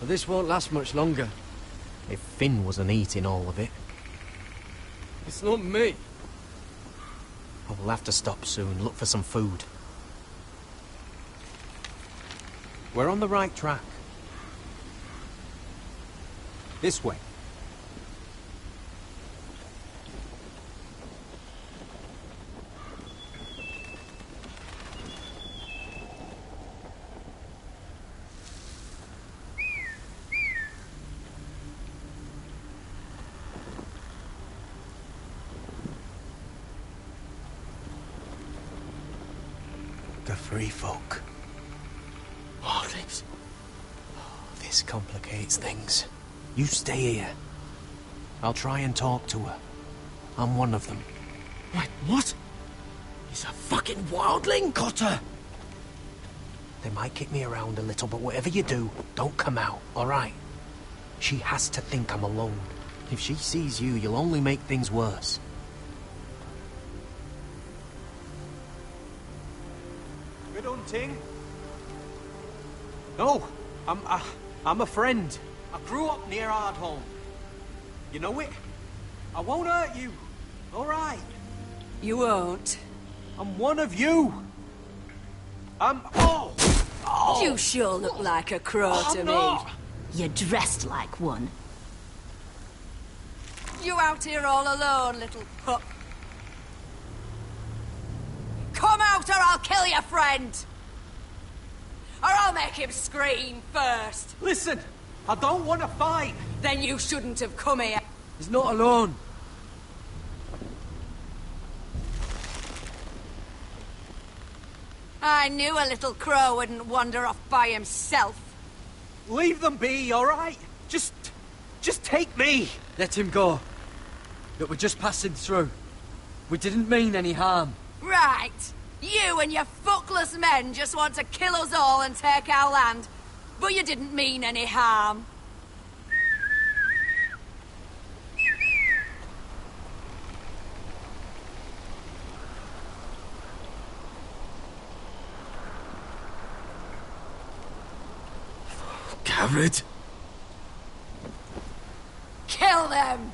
[SPEAKER 18] Well, this won't last much longer.
[SPEAKER 15] If Finn wasn't eating all of it.
[SPEAKER 18] It's not me.
[SPEAKER 15] Oh, we'll have to stop soon, look for some food. We're on the right track.
[SPEAKER 18] This way. The free folk. Wildlings. This complicates things. You stay here. I'll try and talk to her. I'm one of them. Wait, what? He's a fucking wildling, Cotter! They might kick me around a little, but whatever you do, don't come out, alright? She has to think I'm alone. If she sees you, you'll only make things worse.
[SPEAKER 1] Good hunting. No, I'm a friend. I grew up near Ardholm. You know it? I won't hurt you. All right.
[SPEAKER 20] You won't.
[SPEAKER 1] I'm one of you. Oh!
[SPEAKER 20] You sure look like a crow to me.
[SPEAKER 1] Not.
[SPEAKER 14] You're dressed like one.
[SPEAKER 20] You out here all alone, little pup. Come out or I'll kill your friend. Or I'll make him scream first.
[SPEAKER 1] Listen, I don't want to fight.
[SPEAKER 20] Then you shouldn't have come here.
[SPEAKER 1] He's not alone.
[SPEAKER 20] I knew a little crow wouldn't wander off by himself.
[SPEAKER 1] Leave them be, all right? Just take me.
[SPEAKER 17] Let him go. Look, we're just passing through. We didn't mean any harm.
[SPEAKER 20] Right. You and your fuckless men just want to kill us all and take our land. But you didn't mean any harm.
[SPEAKER 18] Gared?
[SPEAKER 20] Kill them!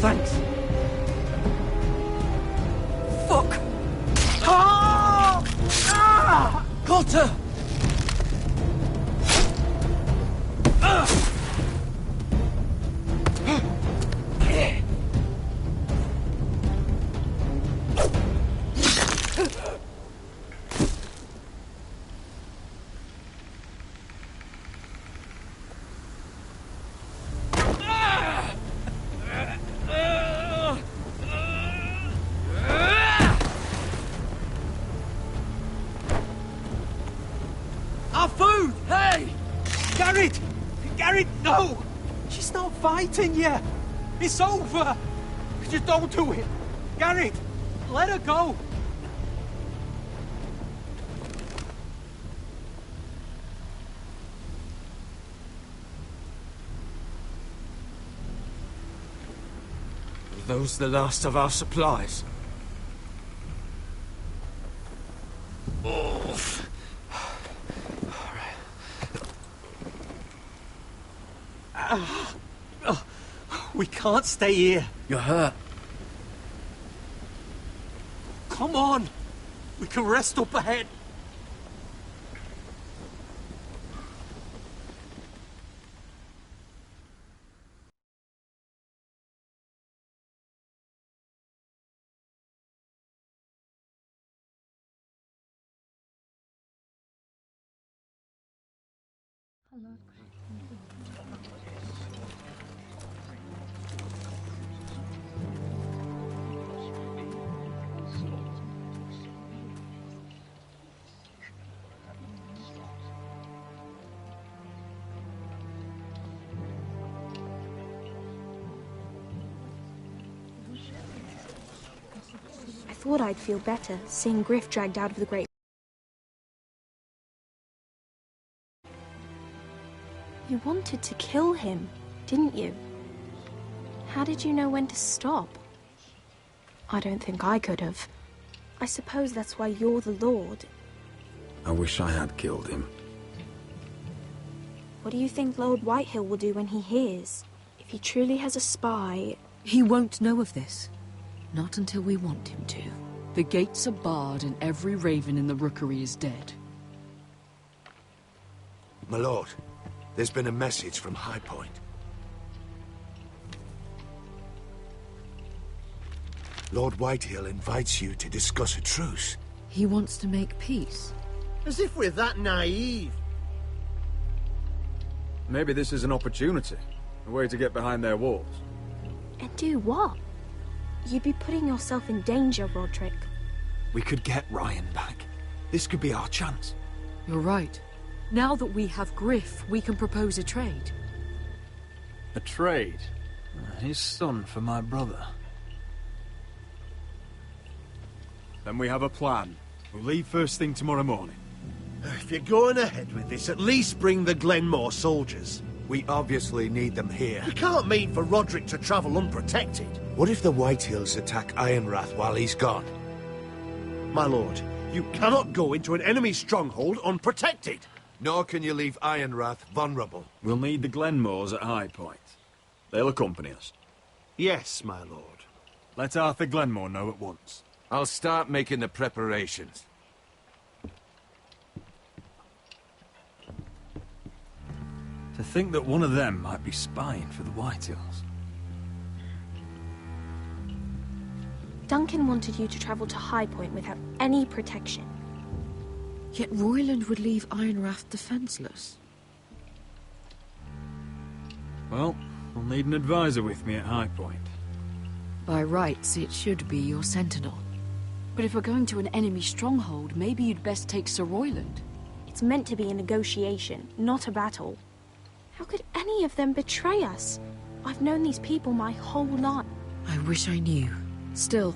[SPEAKER 17] Thanks.
[SPEAKER 20] Fuck!
[SPEAKER 17] Cotter!
[SPEAKER 1] Our food! Hey! Gared! Gared, no! She's not fighting yet! It's over! Just don't do it! Gared! Let her go!
[SPEAKER 18] Are those the last of our supplies?
[SPEAKER 1] We can't stay here.
[SPEAKER 17] You're hurt.
[SPEAKER 1] Come on! We can rest up ahead.
[SPEAKER 6] I thought I'd feel better seeing Griff dragged out of the Great. You wanted to kill him, didn't you? How did you know when to stop? I don't think I could have. I suppose that's why you're the Lord.
[SPEAKER 12] I wish I had killed him.
[SPEAKER 6] What do you think Lord Whitehill will do when he hears? If he truly has a spy...
[SPEAKER 7] He won't know of this. Not until we want him to. The gates are barred and every raven in the rookery is dead.
[SPEAKER 4] My lord, there's been a message from High Point. Lord Whitehill invites you to discuss a truce.
[SPEAKER 7] He wants to make peace.
[SPEAKER 8] As if we're that naive.
[SPEAKER 9] Maybe this is an opportunity. A way to get behind their walls.
[SPEAKER 6] And do what? You'd be putting yourself in danger, Roderick.
[SPEAKER 1] We could get Ryan back. This could be our chance.
[SPEAKER 7] You're right. Now that we have Griff, we can propose a trade.
[SPEAKER 9] A trade? His son for my brother. Then we have a plan. We'll leave first thing tomorrow morning.
[SPEAKER 8] If you're going ahead with this, at least bring the Glenmore soldiers.
[SPEAKER 4] We obviously need them here.
[SPEAKER 8] You can't mean for Roderick to travel unprotected.
[SPEAKER 4] What if the Whitehills attack Ironrath while he's gone?
[SPEAKER 8] My lord, you cannot go into an enemy stronghold unprotected.
[SPEAKER 4] Nor can you leave Ironrath vulnerable.
[SPEAKER 9] We'll need the Glenmores at High Point. They'll accompany us.
[SPEAKER 8] Yes, my lord.
[SPEAKER 9] Let Arthur Glenmore know at once.
[SPEAKER 4] I'll start making the preparations.
[SPEAKER 9] To think that one of them might be spying for the Whitehills.
[SPEAKER 6] Duncan wanted you to travel to High Point without any protection.
[SPEAKER 7] Yet Royland would leave Ironrath defenseless.
[SPEAKER 9] Well, I'll need an advisor with me at High Point.
[SPEAKER 7] By rights, it should be your sentinel. But if we're going to an enemy stronghold, maybe you'd best take Sir Royland.
[SPEAKER 6] It's meant to be a negotiation, not a battle. How could any of them betray us? I've known these people my whole life.
[SPEAKER 7] I wish I knew. Still,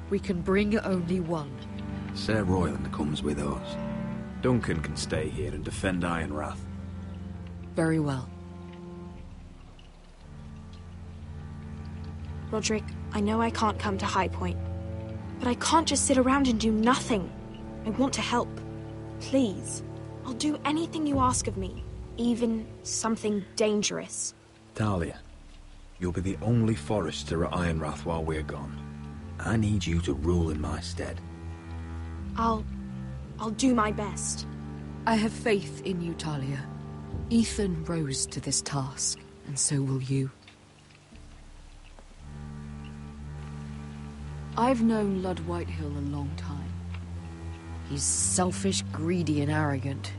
[SPEAKER 7] we can bring only one.
[SPEAKER 12] Sir Royland comes with us. Duncan can stay here and defend Ironrath.
[SPEAKER 7] Very well.
[SPEAKER 6] Roderick, I know I can't come to High Point, but I can't just sit around and do nothing. I want to help. Please. I'll do anything you ask of me, even something dangerous.
[SPEAKER 12] Talia, you'll be the only Forester at Ironrath while we're gone. I need you to rule in my stead.
[SPEAKER 6] I'll do my best.
[SPEAKER 7] I have faith in you, Talia. Ethan rose to this task, and so will you. I've known Lud Whitehill a long time. He's selfish, greedy, and arrogant.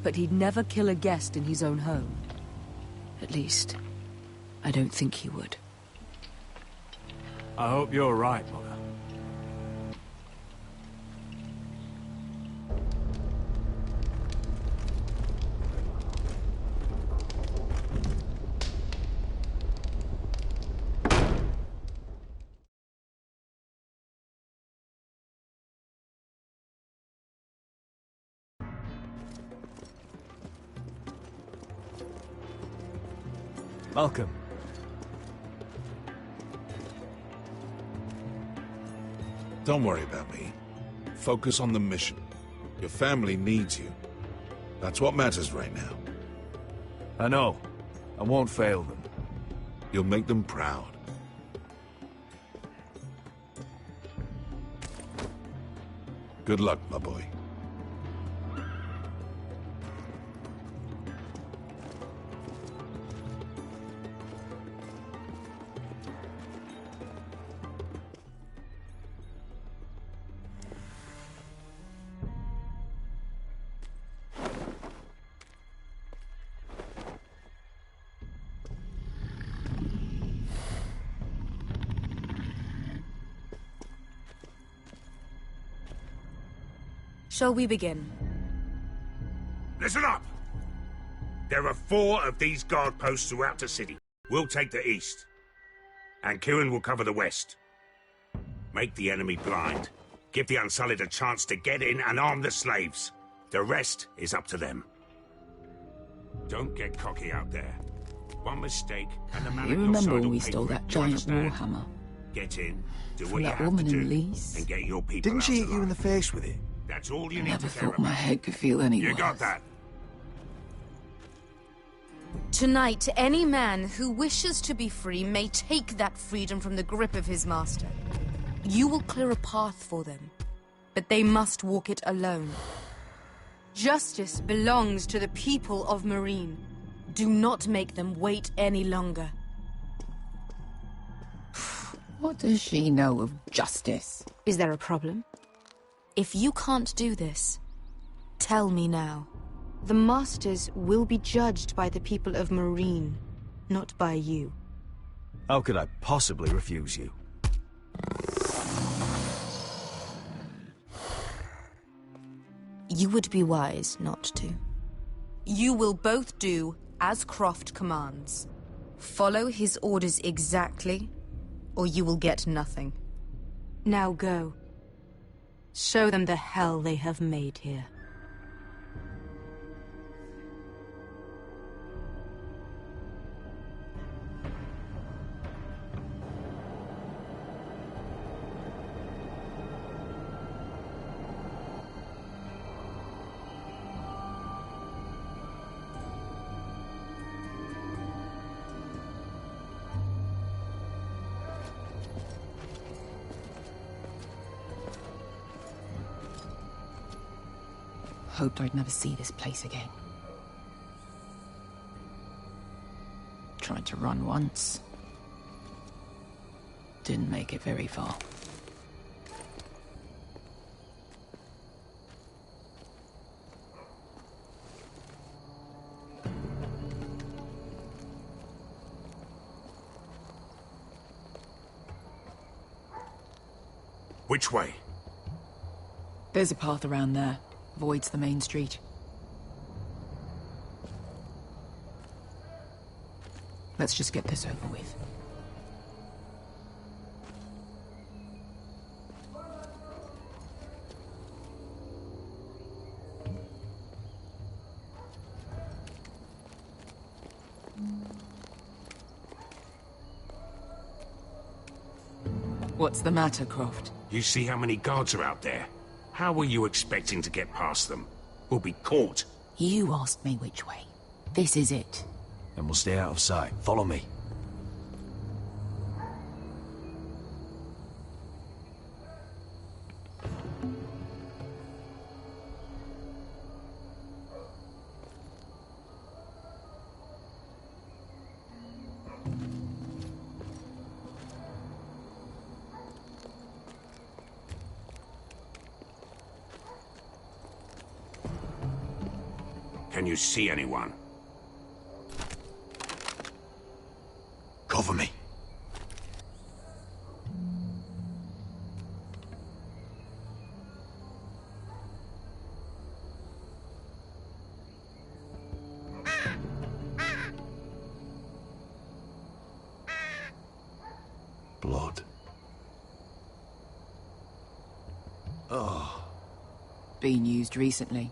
[SPEAKER 7] But he'd never kill a guest in his own home. At least, I don't think he would.
[SPEAKER 9] I hope you're right, Mother.
[SPEAKER 1] Malcolm.
[SPEAKER 24] Don't worry about me. Focus on the mission. Your family needs you. That's what matters right now.
[SPEAKER 2] I know. I won't fail them.
[SPEAKER 24] You'll make them proud. Good luck, my boy.
[SPEAKER 25] Shall we begin?
[SPEAKER 26] Listen up! There are 4 of these guard posts throughout the city. We'll take the east. And Kieran will cover the west. Make the enemy blind. Give the Unsullied a chance to get in and arm the slaves. The rest is up to them. Don't get cocky out there. One mistake, and the man
[SPEAKER 3] You
[SPEAKER 26] at your
[SPEAKER 3] remember
[SPEAKER 26] side
[SPEAKER 3] when
[SPEAKER 26] will
[SPEAKER 3] we
[SPEAKER 26] pay
[SPEAKER 3] stole
[SPEAKER 26] for it,
[SPEAKER 3] that
[SPEAKER 26] you
[SPEAKER 3] giant
[SPEAKER 26] understand?
[SPEAKER 3] warhammer?
[SPEAKER 26] Get in, do
[SPEAKER 3] From
[SPEAKER 26] what you
[SPEAKER 3] that
[SPEAKER 26] have
[SPEAKER 3] woman
[SPEAKER 26] to
[SPEAKER 3] in
[SPEAKER 26] do,
[SPEAKER 3] Leeds?
[SPEAKER 26] and get your people
[SPEAKER 15] Didn't
[SPEAKER 26] out
[SPEAKER 15] she hit you in
[SPEAKER 26] alive.
[SPEAKER 15] the face with it?
[SPEAKER 26] That's all you need
[SPEAKER 3] Never
[SPEAKER 26] to care
[SPEAKER 3] thought my
[SPEAKER 26] about.
[SPEAKER 3] head could feel any
[SPEAKER 26] You
[SPEAKER 3] worse.
[SPEAKER 26] got that?
[SPEAKER 20] Tonight, any man who wishes to be free may take that freedom from the grip of his master. You will clear a path for them, but they must walk it alone. Justice belongs to the people of Marine. Do not make them wait any longer.
[SPEAKER 3] What does she know of justice?
[SPEAKER 20] Is there a problem? If you can't do this, tell me now. The Masters will be judged by the people of Marine, not by you.
[SPEAKER 2] How could I possibly refuse you?
[SPEAKER 20] You would be wise not to. You will both do as Croft commands. Follow his orders exactly, or you will get nothing. Now go. Show them the hell they have made here.
[SPEAKER 3] Hoped I'd never see this place again. Tried to run once. Didn't make it very far.
[SPEAKER 26] Which way?
[SPEAKER 3] There's a path around there. Avoids the main street. Let's just get this over with. What's the matter, Croft?
[SPEAKER 26] You see how many guards are out there? How were you expecting to get past them? We'll be caught.
[SPEAKER 3] You asked me which way. This is it.
[SPEAKER 2] And we'll stay out of sight. Follow me.
[SPEAKER 26] Can you see anyone?
[SPEAKER 2] Cover me. Blood. Oh.
[SPEAKER 3] Been used recently.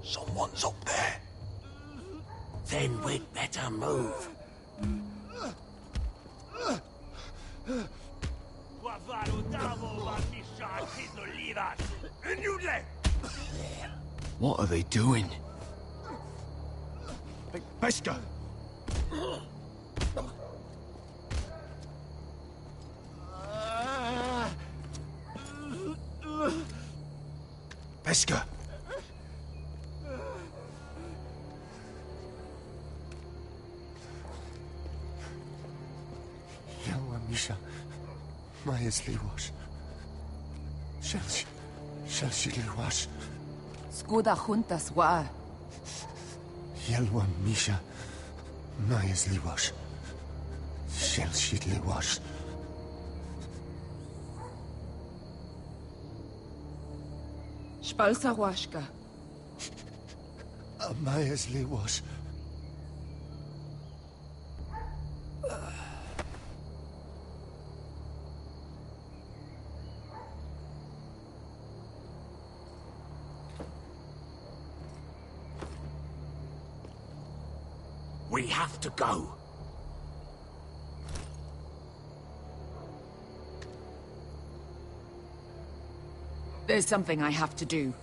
[SPEAKER 2] Someone's up there.
[SPEAKER 26] Then we'd better move.
[SPEAKER 2] What are they doing?
[SPEAKER 8] Pesca!
[SPEAKER 2] Pesca!
[SPEAKER 13] Yelwa Misha, Maya's Liwash. Shelshi Liwash.
[SPEAKER 3] Skuda juntas wa.
[SPEAKER 13] Yelwa Misha, Maya's Liwash. Shelshi Liwash.
[SPEAKER 3] Spalsa washka.
[SPEAKER 13] Maya's Liwash.
[SPEAKER 26] We have to go.
[SPEAKER 3] There's something I have to do.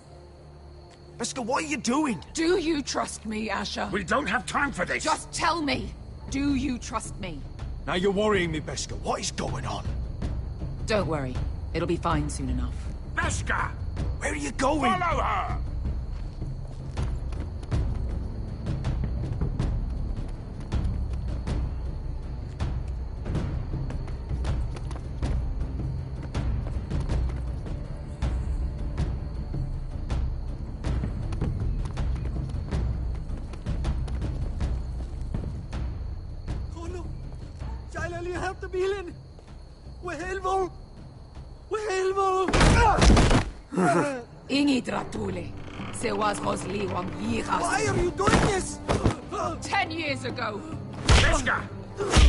[SPEAKER 1] Beskha, what are you doing?
[SPEAKER 3] Do you trust me, Asher?
[SPEAKER 26] We don't have time for this!
[SPEAKER 3] Just tell me! Do you trust me?
[SPEAKER 1] Now you're worrying me, Beskha. What is going on?
[SPEAKER 3] Don't worry. It'll be fine soon enough.
[SPEAKER 26] Beskha!
[SPEAKER 1] Where are you going?
[SPEAKER 26] Follow her!
[SPEAKER 3] Ingi Dratule. Sewas Rosli Wang Yiras.
[SPEAKER 1] Why are you doing this?
[SPEAKER 3] 10 years ago.
[SPEAKER 26] Beskha!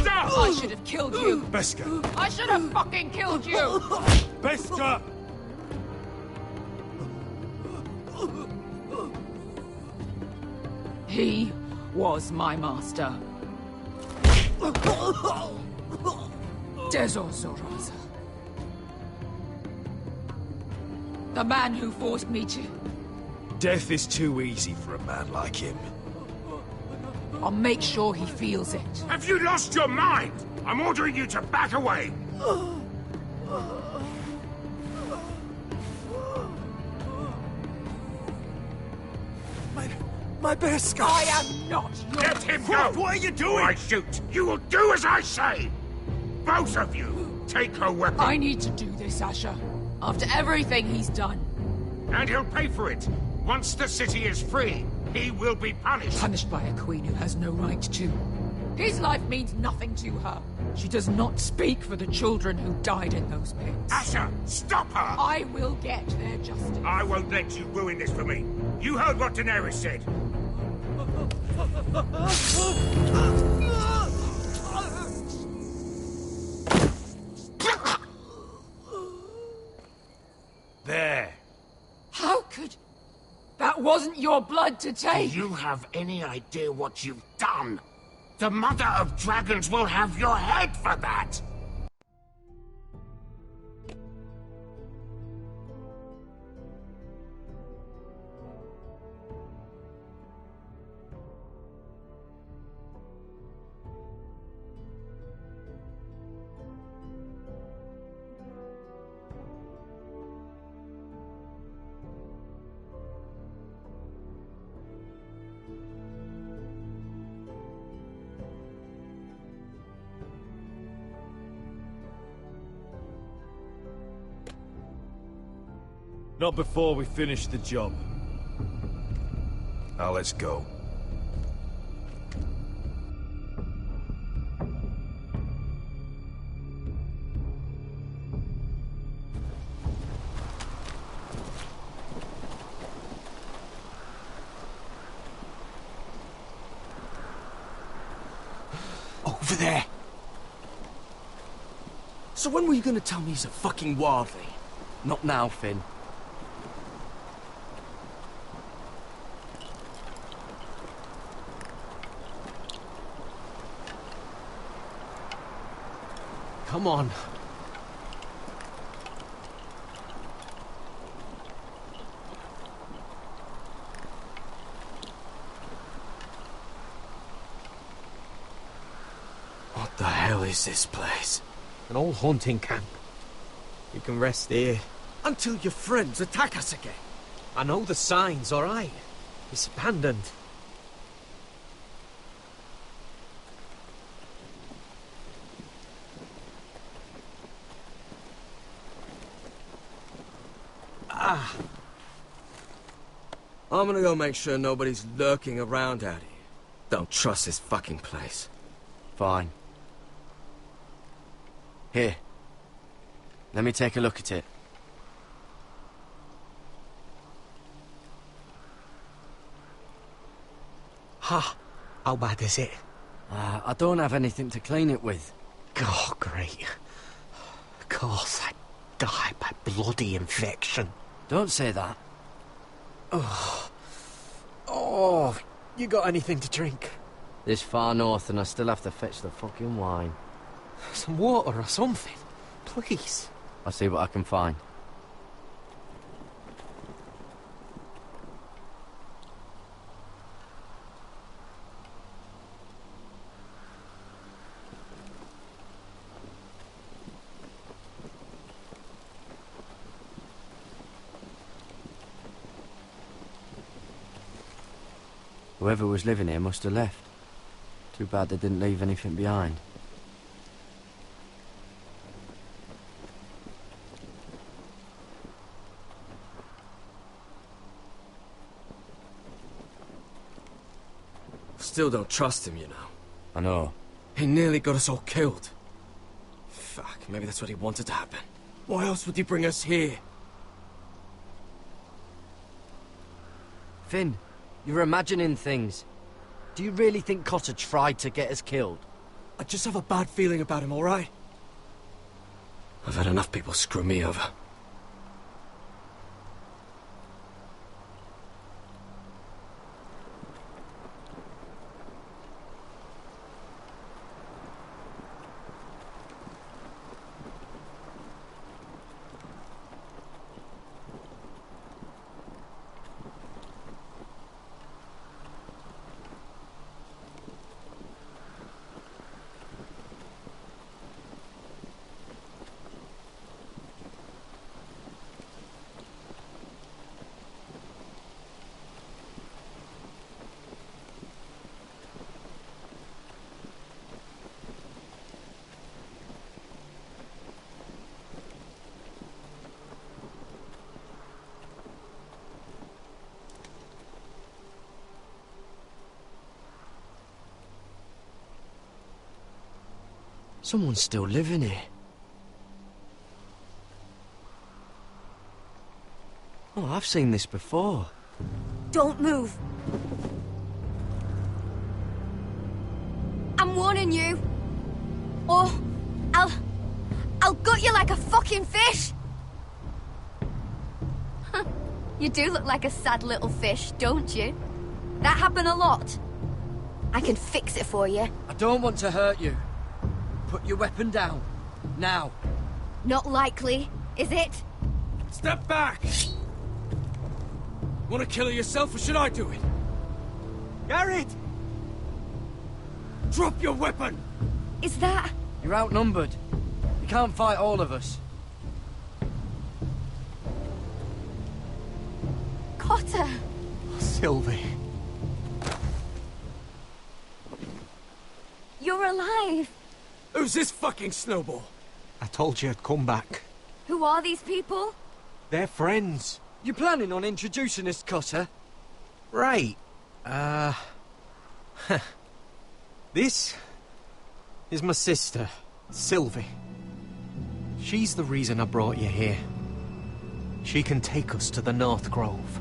[SPEAKER 26] Stop!
[SPEAKER 3] I should have killed you.
[SPEAKER 1] Beskha.
[SPEAKER 3] I should have fucking killed you.
[SPEAKER 1] Beskha!
[SPEAKER 3] He was my master. Dezor Zoraza. The man who forced me to...
[SPEAKER 1] Death is too easy for a man like him.
[SPEAKER 3] I'll make sure he feels it.
[SPEAKER 26] Have you lost your mind? I'm ordering you to back away!
[SPEAKER 1] My Beskha!
[SPEAKER 3] I am not your...
[SPEAKER 26] Let him go!
[SPEAKER 1] What are you doing?
[SPEAKER 26] Or I shoot! You will do as I say! Both of you! Take her weapon!
[SPEAKER 3] I need to do this, Asher. After everything he's done.
[SPEAKER 26] And he'll pay for it! Once the city is free, he will be punished!
[SPEAKER 3] Punished by a queen who has no right to. His life means nothing to her. She does not speak for the children who died in those pits.
[SPEAKER 26] Asher, stop her!
[SPEAKER 3] I will get their justice.
[SPEAKER 26] I won't let you ruin this for me. You heard what Daenerys said. There.
[SPEAKER 3] How could... That wasn't your blood to take!
[SPEAKER 26] Do you have any idea what you've done? The Mother of Dragons will have your head for that!
[SPEAKER 2] Not before we finish the job. Now let's go.
[SPEAKER 1] Over there.
[SPEAKER 18] So when were you gonna tell me he's a fucking wildling?
[SPEAKER 17] Not now, Finn.
[SPEAKER 18] Come on. What the hell is this place?
[SPEAKER 15] An old hunting camp. You can rest here.
[SPEAKER 18] Until your friends attack us again.
[SPEAKER 15] I know the signs, all right? It's abandoned.
[SPEAKER 18] I'm gonna go make sure nobody's lurking around out here. Don't trust this fucking place.
[SPEAKER 17] Fine. Here. Let me take a look at it.
[SPEAKER 15] Ha! How bad is it?
[SPEAKER 17] I don't have anything to clean it with.
[SPEAKER 15] Oh, great. Of course, I die by bloody infection.
[SPEAKER 17] Don't say that.
[SPEAKER 15] Oh. Oh, you got anything to drink?
[SPEAKER 17] This far north and I still have to fetch the fucking wine.
[SPEAKER 18] Some water or something. Please.
[SPEAKER 17] I'll see what I can find. Whoever was living here must have left. Too bad they didn't leave anything behind.
[SPEAKER 18] Still don't trust him, you know.
[SPEAKER 17] I know.
[SPEAKER 18] He nearly got us all killed. Fuck, maybe that's what he wanted to happen. Why else would he bring us here?
[SPEAKER 17] Finn, you're imagining things. Do you really think Cotter tried to get us killed?
[SPEAKER 18] I just have a bad feeling about him, alright? I've had enough people screw me over.
[SPEAKER 17] Someone's still living here. Oh, I've seen this before.
[SPEAKER 11] Don't move. I'm warning you. Or I'll gut you like a fucking fish. You do look like a sad little fish, don't you? That happen a lot. I can fix it for you.
[SPEAKER 17] I don't want to hurt you. Put your weapon down. Now.
[SPEAKER 11] Not likely, is it?
[SPEAKER 18] Step back! Want to kill her yourself, or should I do it? Garrett! Drop your weapon!
[SPEAKER 11] Is that...
[SPEAKER 17] You're outnumbered. You can't fight all of us.
[SPEAKER 11] Cotter!
[SPEAKER 18] Sylvie.
[SPEAKER 11] You're alive!
[SPEAKER 18] Who's this fucking snowball? I told you I'd come back.
[SPEAKER 11] Who are these people?
[SPEAKER 18] They're friends.
[SPEAKER 17] You planning on introducing us, Cotter?
[SPEAKER 18] Right. This is my sister, Sylvie. She's the reason I brought you here. She can take us to the North Grove.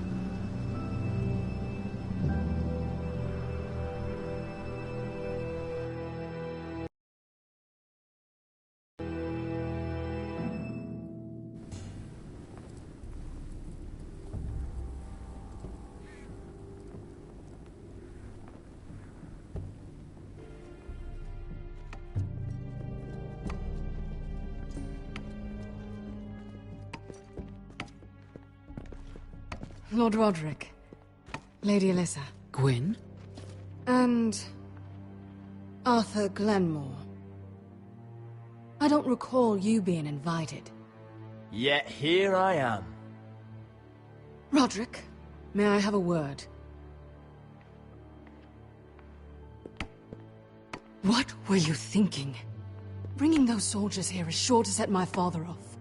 [SPEAKER 7] Lord Roderick, Lady Alyssa.
[SPEAKER 3] Gwyn?
[SPEAKER 7] And... Arthur Glenmore. I don't recall you being invited.
[SPEAKER 10] Yet here I am.
[SPEAKER 7] Roderick, may I have a word? What were you thinking? Bringing those soldiers here is sure to set my father off.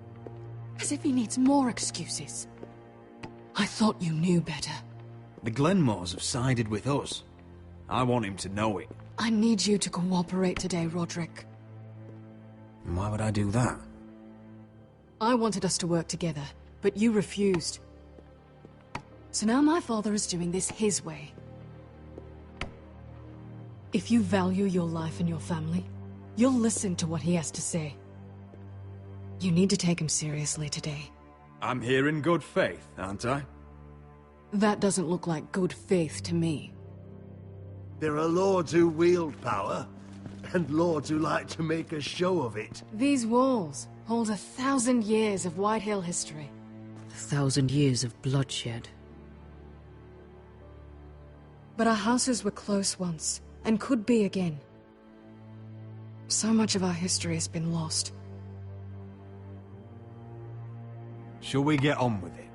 [SPEAKER 7] As if he needs more excuses. I thought you knew better.
[SPEAKER 12] The Glenmores have sided with us. I want him to know it.
[SPEAKER 7] I need you to cooperate today, Roderick.
[SPEAKER 12] And why would I do that?
[SPEAKER 7] I wanted us to work together, but you refused. So now my father is doing this his way. If you value your life and your family, you'll listen to what he has to say. You need to take him seriously today.
[SPEAKER 12] I'm here in good faith, aren't I?
[SPEAKER 7] That doesn't look like good faith to me.
[SPEAKER 8] There are lords who wield power, and lords who like to make a show of it.
[SPEAKER 16] These walls hold 1,000 years of Whitehill history.
[SPEAKER 7] 1,000 years of bloodshed.
[SPEAKER 16] But our houses were close once, and could be again. So much of our history has been lost.
[SPEAKER 9] Shall we get on with it?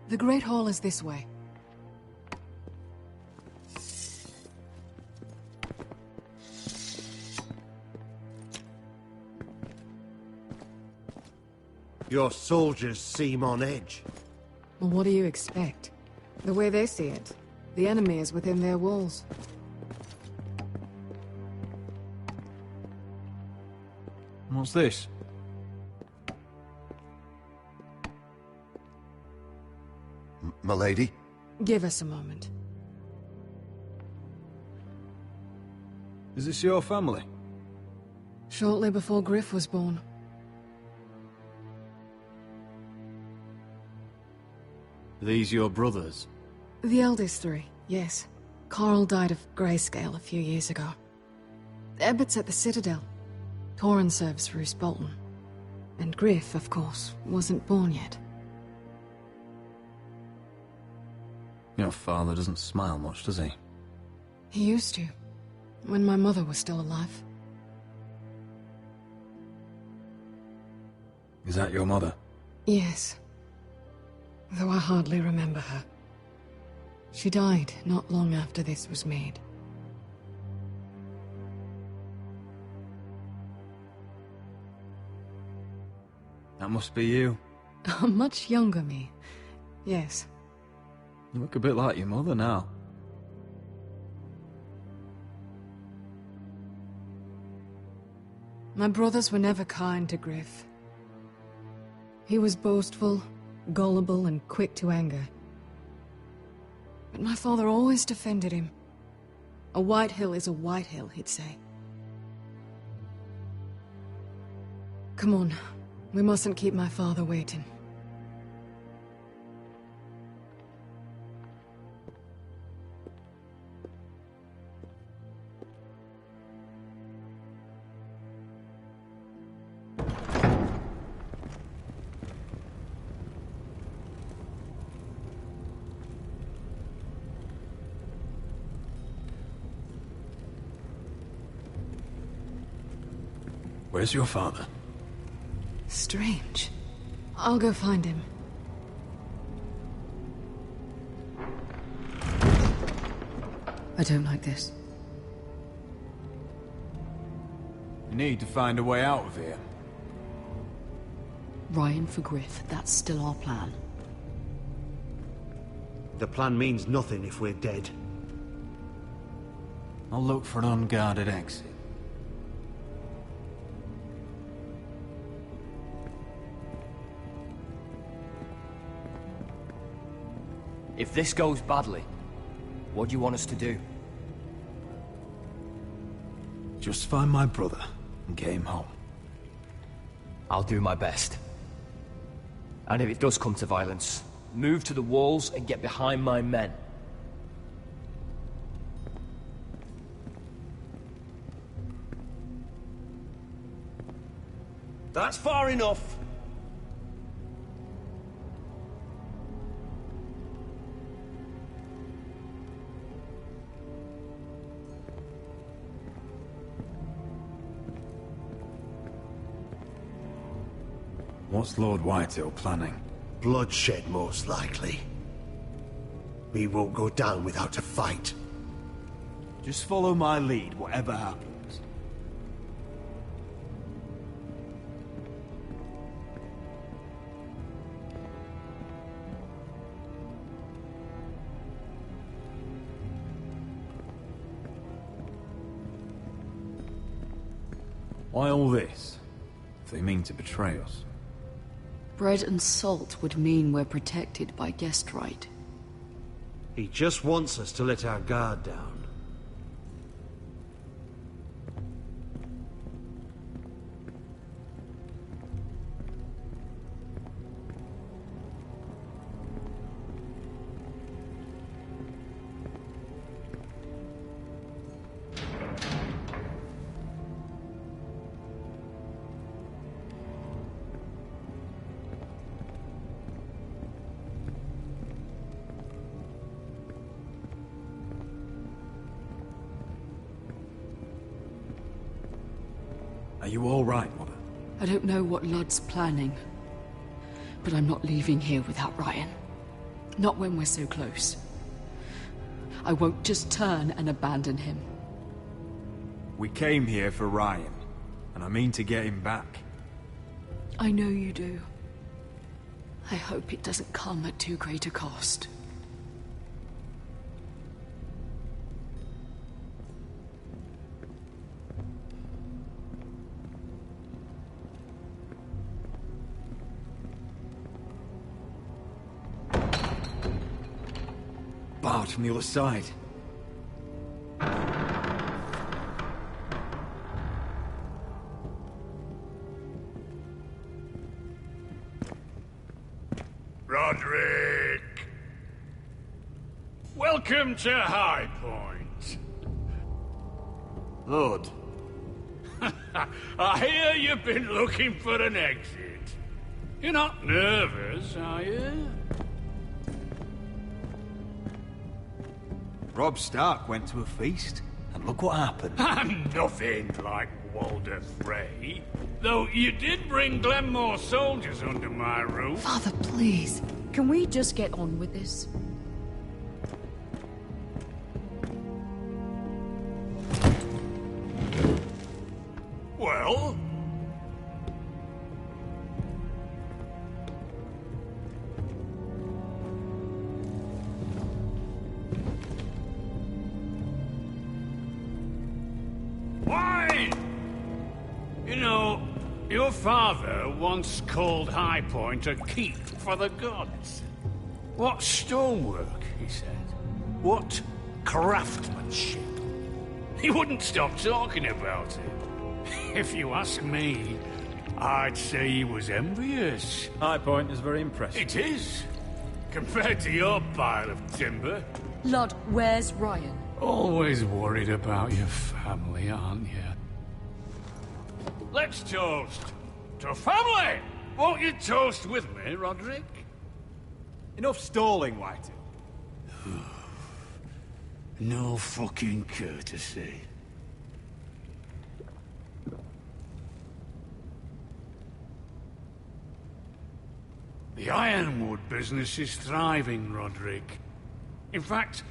[SPEAKER 16] The Great Hall is this way.
[SPEAKER 8] Your soldiers seem on edge.
[SPEAKER 16] Well, what do you expect? The way they see it, the enemy is within their walls.
[SPEAKER 9] What's this?
[SPEAKER 13] Milady?
[SPEAKER 16] Give us a moment.
[SPEAKER 9] Is this your family?
[SPEAKER 16] Shortly before Griff was born.
[SPEAKER 9] Are these your brothers?
[SPEAKER 16] The eldest three, yes. Carl died of grayscale a few years ago. Ebbert's at the Citadel. Torrhen serves Roose Bolton. And Griff, of course, wasn't born yet.
[SPEAKER 9] Your father doesn't smile much, does he?
[SPEAKER 16] He used to, when my mother was still alive.
[SPEAKER 9] Is that your mother?
[SPEAKER 16] Yes. Though I hardly remember her. She died not long after this was made.
[SPEAKER 9] That must be you.
[SPEAKER 16] A much younger me. Yes.
[SPEAKER 9] You look a bit like your mother now.
[SPEAKER 16] My brothers were never kind to Griff. He was boastful, gullible, and quick to anger. But my father always defended him. A Whitehill is a Whitehill, he'd say. Come on. We mustn't keep my father waiting.
[SPEAKER 9] Where's your father?
[SPEAKER 16] Strange. I'll go find him. I don't like this.
[SPEAKER 9] You need to find a way out of here.
[SPEAKER 7] Ryan for Griff, that's still our plan.
[SPEAKER 8] The plan means nothing if we're dead.
[SPEAKER 9] I'll look for an unguarded exit.
[SPEAKER 10] If this goes badly, what do you want us to do?
[SPEAKER 9] Just find my brother and get him home.
[SPEAKER 10] I'll do my best. And if it does come to violence, move to the walls and get behind my men.
[SPEAKER 8] That's far enough!
[SPEAKER 9] What's Lord Whitehill planning?
[SPEAKER 8] Bloodshed, most likely. We won't go down without a fight.
[SPEAKER 9] Just follow my lead, whatever happens. Why all this? If they mean to betray us.
[SPEAKER 7] Bread and salt would mean we're protected by guest right.
[SPEAKER 8] He just wants us to let our guard down.
[SPEAKER 9] Are you all right, Mother?
[SPEAKER 7] I don't know what Ludd's planning, but I'm not leaving here without Ryan. Not when we're so close. I won't just turn and abandon him.
[SPEAKER 9] We came here for Ryan, and I mean to get him back.
[SPEAKER 7] I know you do. I hope it doesn't come at too great a cost.
[SPEAKER 9] Barred from the other side.
[SPEAKER 26] Roderick! Welcome to High Point.
[SPEAKER 9] Lord.
[SPEAKER 26] I hear you've been looking for an exit. You're not nervous, are you?
[SPEAKER 9] Robb Stark went to a feast, and look what happened.
[SPEAKER 26] I'm nothing like Walder Frey. Though you did bring Glenmore soldiers under my roof.
[SPEAKER 7] Father, please. Can we just get on with this?
[SPEAKER 26] Well? Why? You know, your father once called High Point a keep for the gods. What stonework, he said. What craftsmanship. He wouldn't stop talking about it. If you ask me, I'd say he was envious.
[SPEAKER 9] High Point is very impressive.
[SPEAKER 26] It is. Compared to your pile of timber.
[SPEAKER 7] Ludd, where's Ryan?
[SPEAKER 26] Always worried about your family, aren't you? Let's toast to family! Won't you toast with me, Roderick?
[SPEAKER 9] Enough stalling, Whitey.
[SPEAKER 26] No fucking courtesy. The Ironwood business is thriving, Roderick. In fact,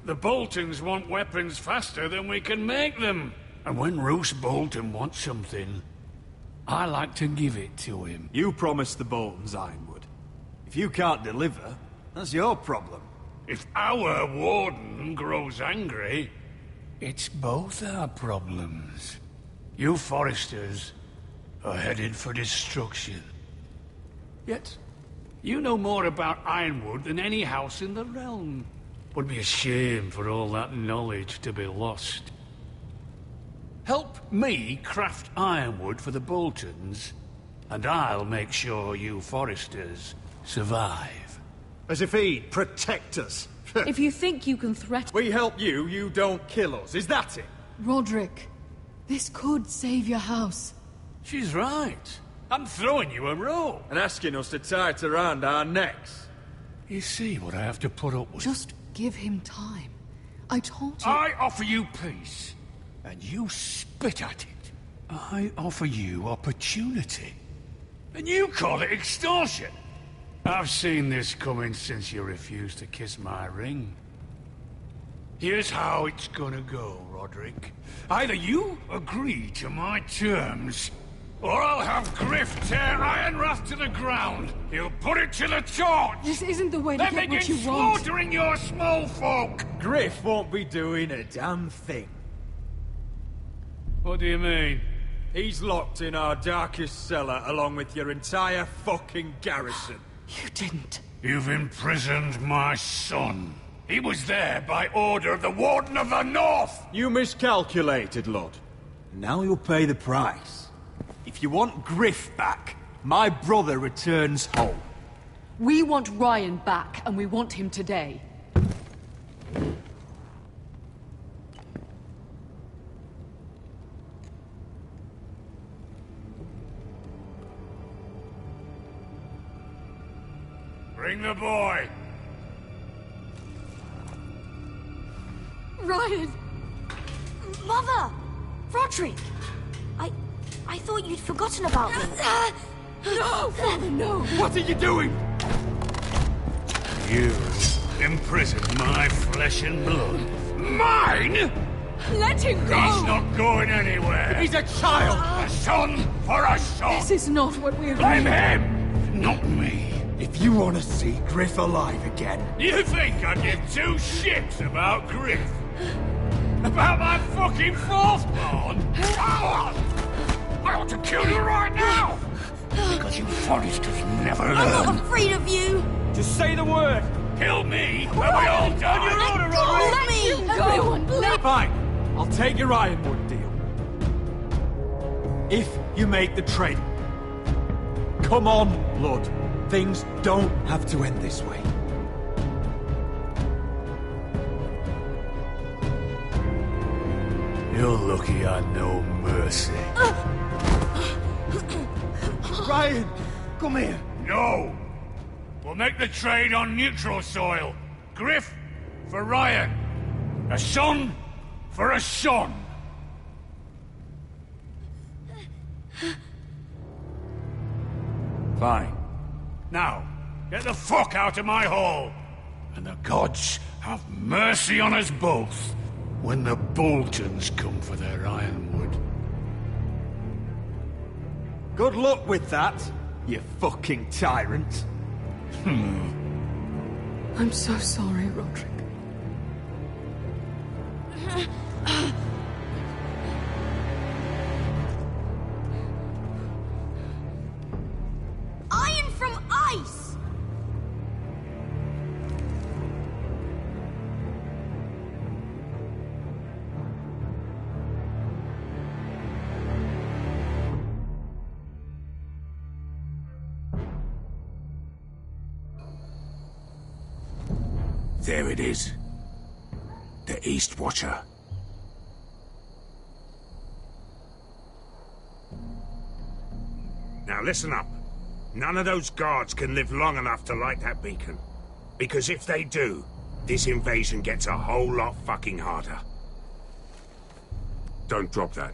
[SPEAKER 26] the Boltons want weapons faster than we can make them. And when Roose Bolton wants something, I like to give it to him.
[SPEAKER 9] You promised the Boltons Ironwood. If you can't deliver, that's your problem.
[SPEAKER 26] If our warden grows angry, it's both our problems. You Foresters are headed for destruction. Yet, you know more about Ironwood than any house in the realm. Would be a shame for all that knowledge to be lost. Help me craft Ironwood for the Boltons, and I'll make sure you Foresters survive.
[SPEAKER 8] As if he'd protect us.
[SPEAKER 7] If you think you can threaten...
[SPEAKER 9] We help you, you don't kill us. Is that it?
[SPEAKER 16] Roderick, this could save your house.
[SPEAKER 26] She's right. I'm throwing you a rope.
[SPEAKER 9] And asking us to tie it around our necks.
[SPEAKER 26] You see what I have to put up with?
[SPEAKER 16] Just give him time. I told you...
[SPEAKER 26] I offer you peace, and you spit at it. I offer you opportunity, and you call it extortion. I've seen this coming since you refused to kiss my ring. Here's how it's gonna go, Roderick. Either you agree to my terms, or I'll have Griff tear Ironrath to the ground. He'll put it to the torch.
[SPEAKER 16] This isn't the way to
[SPEAKER 26] then
[SPEAKER 16] get what
[SPEAKER 26] begin
[SPEAKER 16] you want.
[SPEAKER 26] slaughtering your small folk.
[SPEAKER 9] Griff won't be doing a damn thing.
[SPEAKER 26] What do you mean?
[SPEAKER 9] He's locked in our darkest cellar along with your entire fucking garrison.
[SPEAKER 16] You didn't.
[SPEAKER 26] You've imprisoned my son. He was there by order of the Warden of the North!
[SPEAKER 9] You miscalculated, Lord. Now you'll pay the price. If you want Griff back, my brother returns home.
[SPEAKER 7] We want Ryan back, and we want him today.
[SPEAKER 26] Bring the boy!
[SPEAKER 6] Ryan! Mother! Roderick!
[SPEAKER 14] I thought you'd forgotten about me.
[SPEAKER 3] No! Father, no!
[SPEAKER 1] What are you doing?
[SPEAKER 26] You imprisoned my flesh and blood. Mine?
[SPEAKER 3] Let him go!
[SPEAKER 26] He's not going anywhere.
[SPEAKER 1] He's a child!
[SPEAKER 26] A son for a son!
[SPEAKER 3] This is not what we agreed.
[SPEAKER 26] Blame him, not me.
[SPEAKER 1] If you want to see Griff alive again...
[SPEAKER 26] You think I give two shits about Griff? About my fucking firstborn? I ought to kill you right now! Because you Forresters never learn.
[SPEAKER 14] I'm not afraid of you.
[SPEAKER 1] Just say the word.
[SPEAKER 26] Kill me, and we all die.
[SPEAKER 1] On your order,
[SPEAKER 14] Let me
[SPEAKER 3] Everyone, please!
[SPEAKER 1] Fine. I'll take your Ironwood deal. If you make the trade. Come on, Blood. Things don't have to end this way.
[SPEAKER 26] You're lucky I know mercy.
[SPEAKER 1] Ryan, come here.
[SPEAKER 26] No! We'll make the trade on neutral soil. Griff for Ryan. A son for a son. Fine. Now, get the fuck out of my hall. And the gods have mercy on us both when the Boltons come for their ironwood.
[SPEAKER 1] Good luck with that, you fucking tyrant.
[SPEAKER 3] I'm so sorry, Roderick.
[SPEAKER 14] Iron from ice!
[SPEAKER 26] There it is. The East Watcher. Now listen up. None of those guards can live long enough to light that beacon. Because if they do, this invasion gets a whole lot fucking harder. Don't drop that.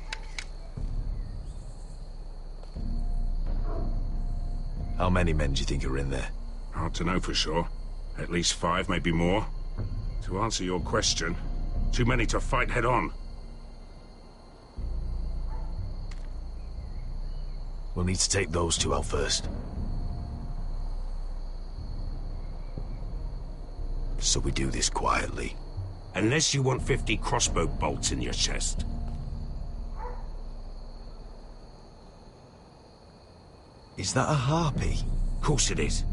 [SPEAKER 2] How many men do you think are in there?
[SPEAKER 26] Hard to know for sure. At least 5, maybe more. To answer your question, too many to fight head on.
[SPEAKER 2] We'll need to take those two out first. So we do this quietly.
[SPEAKER 26] Unless you want 50 crossbow bolts in your chest.
[SPEAKER 2] Is that a harpy?
[SPEAKER 26] Of course it is.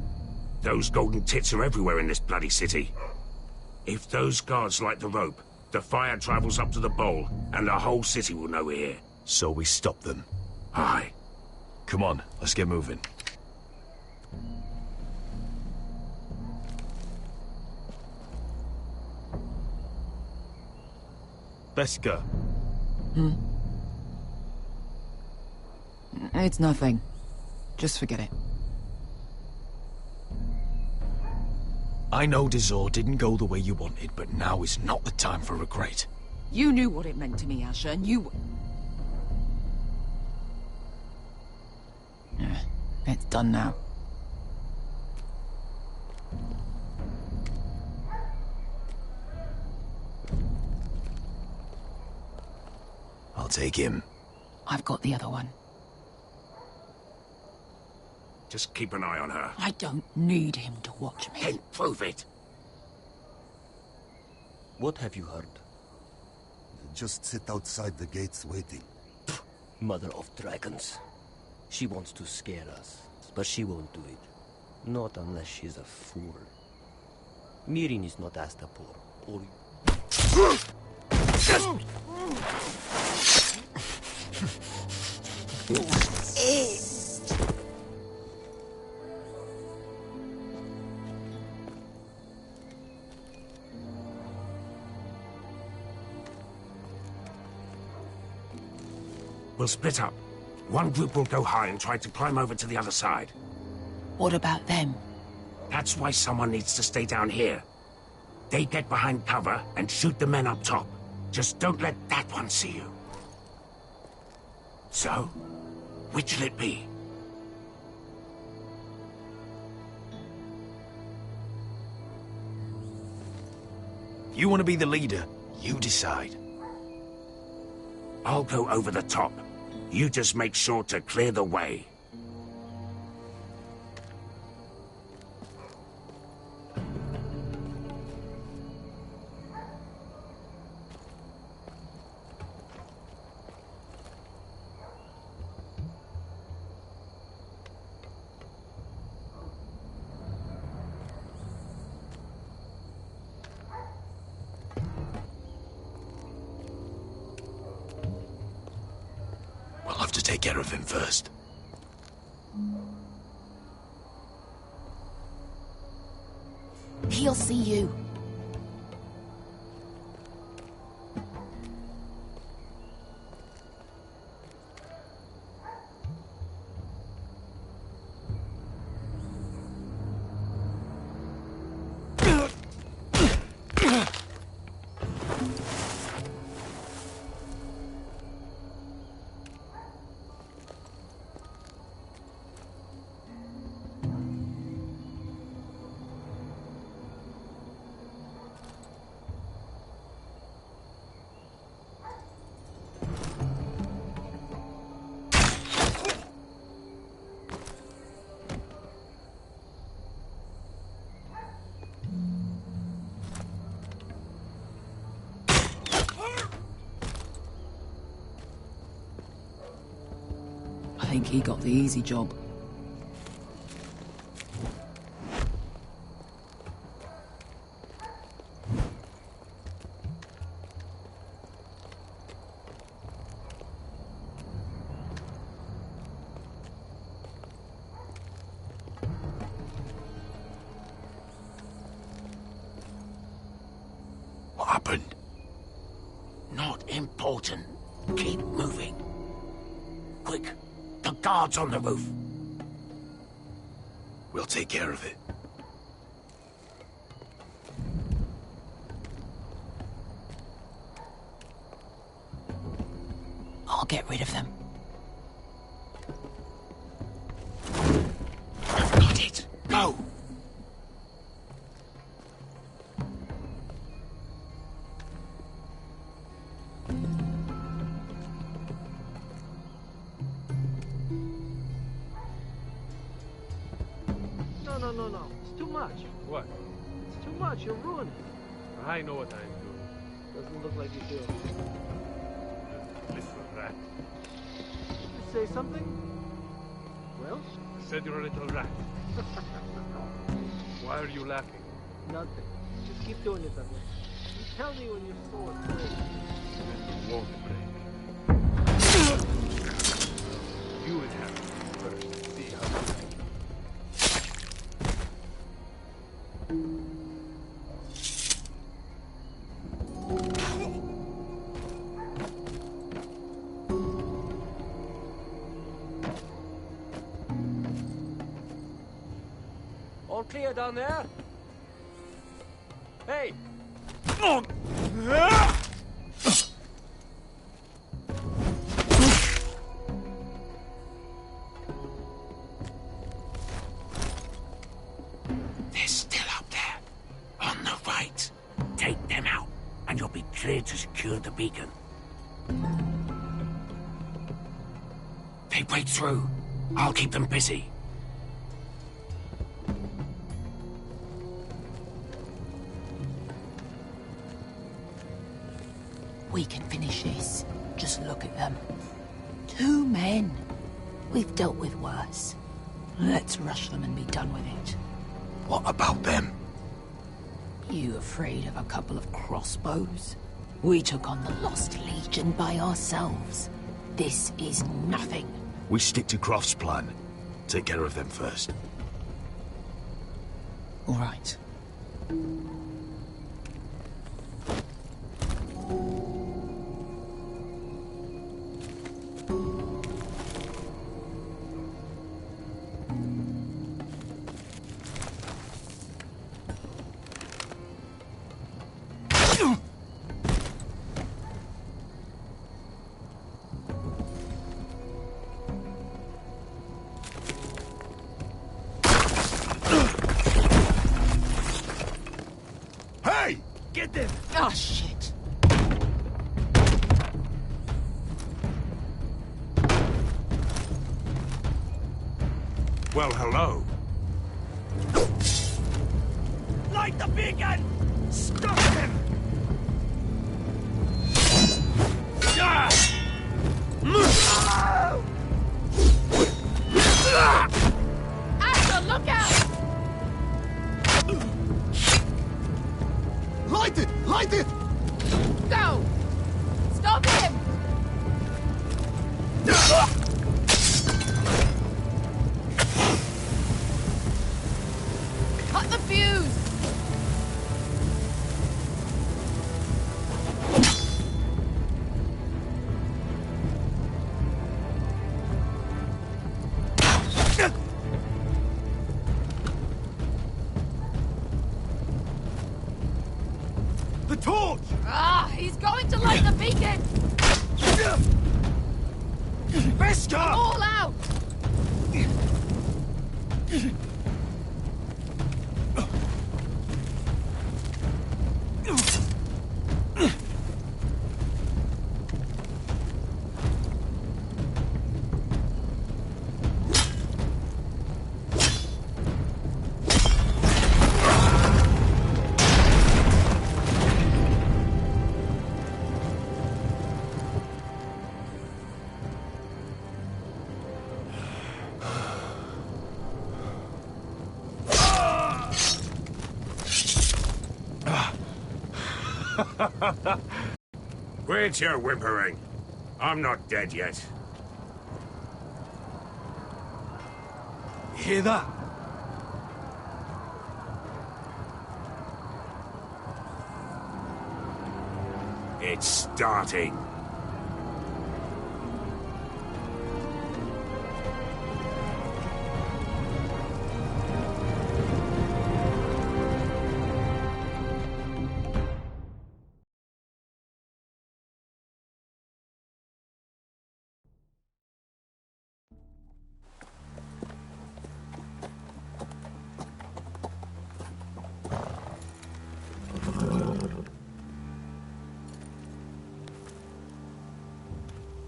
[SPEAKER 26] Those golden tits are everywhere in this bloody city. If those guards light the rope, the fire travels up to the bowl, and the whole city will know we're here.
[SPEAKER 2] So we stop them.
[SPEAKER 26] Aye.
[SPEAKER 2] Come on, let's get moving. Beskha.
[SPEAKER 3] It's nothing. Just forget it.
[SPEAKER 2] I know Dazor didn't go the way you wanted, but now is not the time for regret.
[SPEAKER 3] You knew what it meant to me, Asher, and you... It's done now.
[SPEAKER 2] I'll take him.
[SPEAKER 3] I've got the other one.
[SPEAKER 26] Just keep an eye on her.
[SPEAKER 3] I don't need him to watch me.
[SPEAKER 26] Then prove it.
[SPEAKER 15] What have you heard?
[SPEAKER 13] Just sit outside the gates waiting.
[SPEAKER 15] Mother of dragons. She wants to scare us, but she won't do it. Not unless she's a fool. Mirin is not Astapor, or...
[SPEAKER 26] We'll split up. One group will go high and try to climb over to the other side.
[SPEAKER 3] What about them?
[SPEAKER 26] That's why someone needs to stay down here. They get behind cover and shoot the men up top. Just don't let that one see you. So, Which'll it be?
[SPEAKER 2] If you want to be the leader, you decide.
[SPEAKER 26] I'll go over the top. You just make sure to clear the way.
[SPEAKER 2] We'll have to take care of him first.
[SPEAKER 20] He'll see you.
[SPEAKER 3] I think he got the easy job.
[SPEAKER 26] What happened? Not important. Keep moving. Quick, the guard's on the roof.
[SPEAKER 2] We'll take care of it.
[SPEAKER 3] I'll get rid of them.
[SPEAKER 26] Got it. Go.
[SPEAKER 1] No. It's too much.
[SPEAKER 5] What?
[SPEAKER 1] It's too much. You're ruining it.
[SPEAKER 5] I know what I'm doing.
[SPEAKER 1] Doesn't look like you do.
[SPEAKER 5] Little rat.
[SPEAKER 1] Say something? Well?
[SPEAKER 5] I said you're a little rat. Why are you laughing?
[SPEAKER 1] Nothing. Just keep doing it that way. You tell me when your sword breaks.
[SPEAKER 5] It won't break. You would have to first see how you like it.
[SPEAKER 15] All clear down there? Hey!
[SPEAKER 26] They're still up there. On the right. Take them out, and you'll be clear to secure the beacon. They break through. I'll keep them busy.
[SPEAKER 3] We can finish this. Just look at them. 2 men. We've dealt with worse. Let's rush them and be done with it.
[SPEAKER 2] What about them?
[SPEAKER 3] You afraid of a couple of crossbows? We took on the Lost Legion by ourselves. This is nothing.
[SPEAKER 2] We stick to Croft's plan. Take care of them first.
[SPEAKER 3] All right.
[SPEAKER 1] Ah, shit!
[SPEAKER 26] Well, hello.
[SPEAKER 1] Light the beacon! Stop him!
[SPEAKER 20] Asher, look out!
[SPEAKER 8] Light it! Light it!
[SPEAKER 20] Go! Stop him! Cut the fuse!
[SPEAKER 8] The torch!
[SPEAKER 20] Ah, he's going to light the beacon!
[SPEAKER 8] Beskar!
[SPEAKER 20] All out!
[SPEAKER 26] Quit your whimpering. I'm not dead yet.
[SPEAKER 9] You hear that?
[SPEAKER 26] It's starting.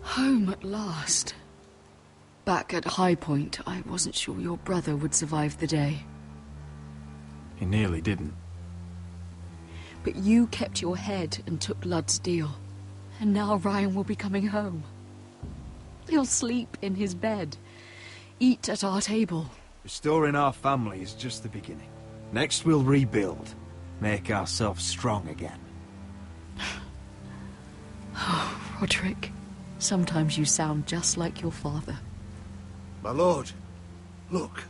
[SPEAKER 7] Home at last. Back at High Point, I wasn't sure your brother would survive the day.
[SPEAKER 12] He nearly didn't.
[SPEAKER 7] But you kept your head and took Ludd's deal. And now Ryan will be coming home. He'll sleep in his bed, eat at our table.
[SPEAKER 9] Restoring our family is just the beginning. Next we'll rebuild. Make ourselves strong again.
[SPEAKER 7] Oh, Roderick. Sometimes you sound just like your father.
[SPEAKER 8] My lord, look.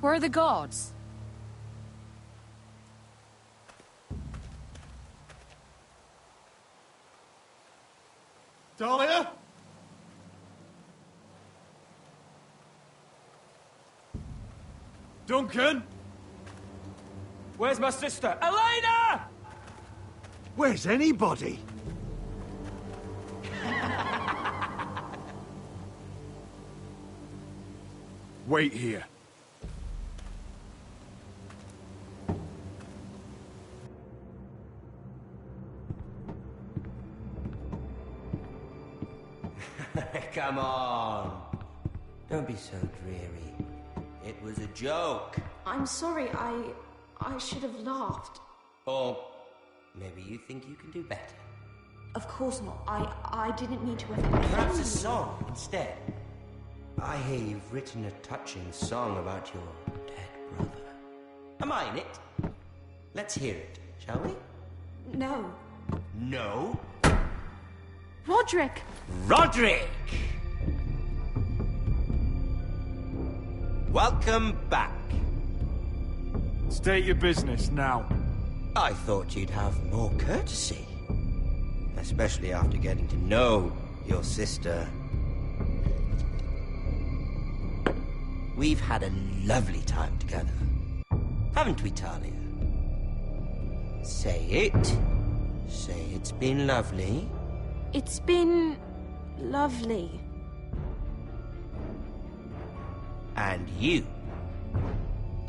[SPEAKER 20] Where are the gods?
[SPEAKER 8] Dahlia?
[SPEAKER 9] Duncan?
[SPEAKER 1] Where's my sister? Elena!
[SPEAKER 8] Where's anybody?
[SPEAKER 9] Wait here.
[SPEAKER 15] Come on. Don't be so dreary. It was a joke.
[SPEAKER 6] I'm sorry, I should have laughed.
[SPEAKER 15] Or maybe you think you can do better.
[SPEAKER 6] Of course not. I didn't mean to offend
[SPEAKER 15] Perhaps
[SPEAKER 6] you.
[SPEAKER 15] a song instead. I hear you've written a touching song about your dead brother. Am I in it? Let's hear it, shall we?
[SPEAKER 6] No.
[SPEAKER 15] No?
[SPEAKER 6] Roderick!
[SPEAKER 15] Roderick! Welcome back.
[SPEAKER 9] State your business now.
[SPEAKER 15] I thought you'd have more courtesy. Especially after getting to know your sister. We've had a lovely time together. Haven't we, Talia? Say it. Say it's been lovely.
[SPEAKER 6] It's been lovely.
[SPEAKER 15] And you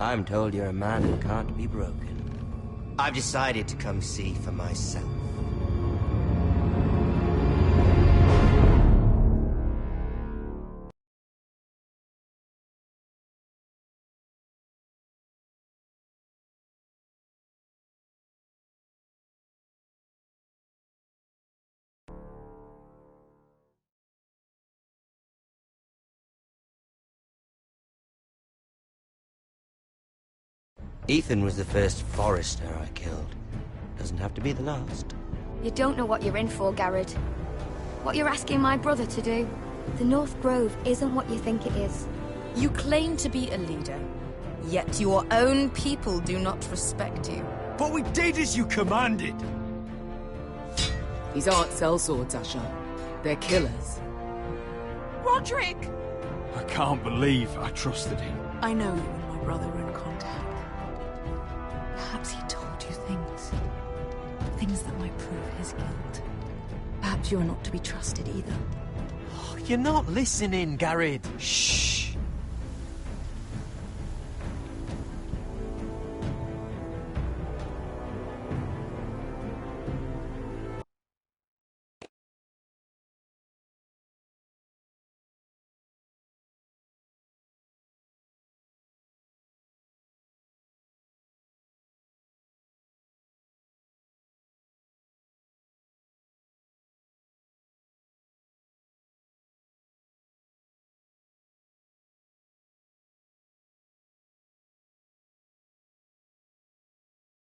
[SPEAKER 15] I'm told you're a man who can't be broken. I've decided to come see for myself. Ethan was the first Forrester I killed. Doesn't have to be the last.
[SPEAKER 4] You don't know what you're in for, Garrett. What you're asking my brother to do. The North Grove isn't what you think it is.
[SPEAKER 20] You claim to be a leader, yet your own people do not respect you.
[SPEAKER 1] But we did as you commanded!
[SPEAKER 16] These aren't sellswords, Asher. They're killers.
[SPEAKER 20] Roderick!
[SPEAKER 9] I can't believe I trusted him.
[SPEAKER 3] I know you and my brother were in contact. Perhaps he told you things. Things that might prove his guilt. Perhaps you're not to be trusted either.
[SPEAKER 1] You're not listening, Garrett. Shh.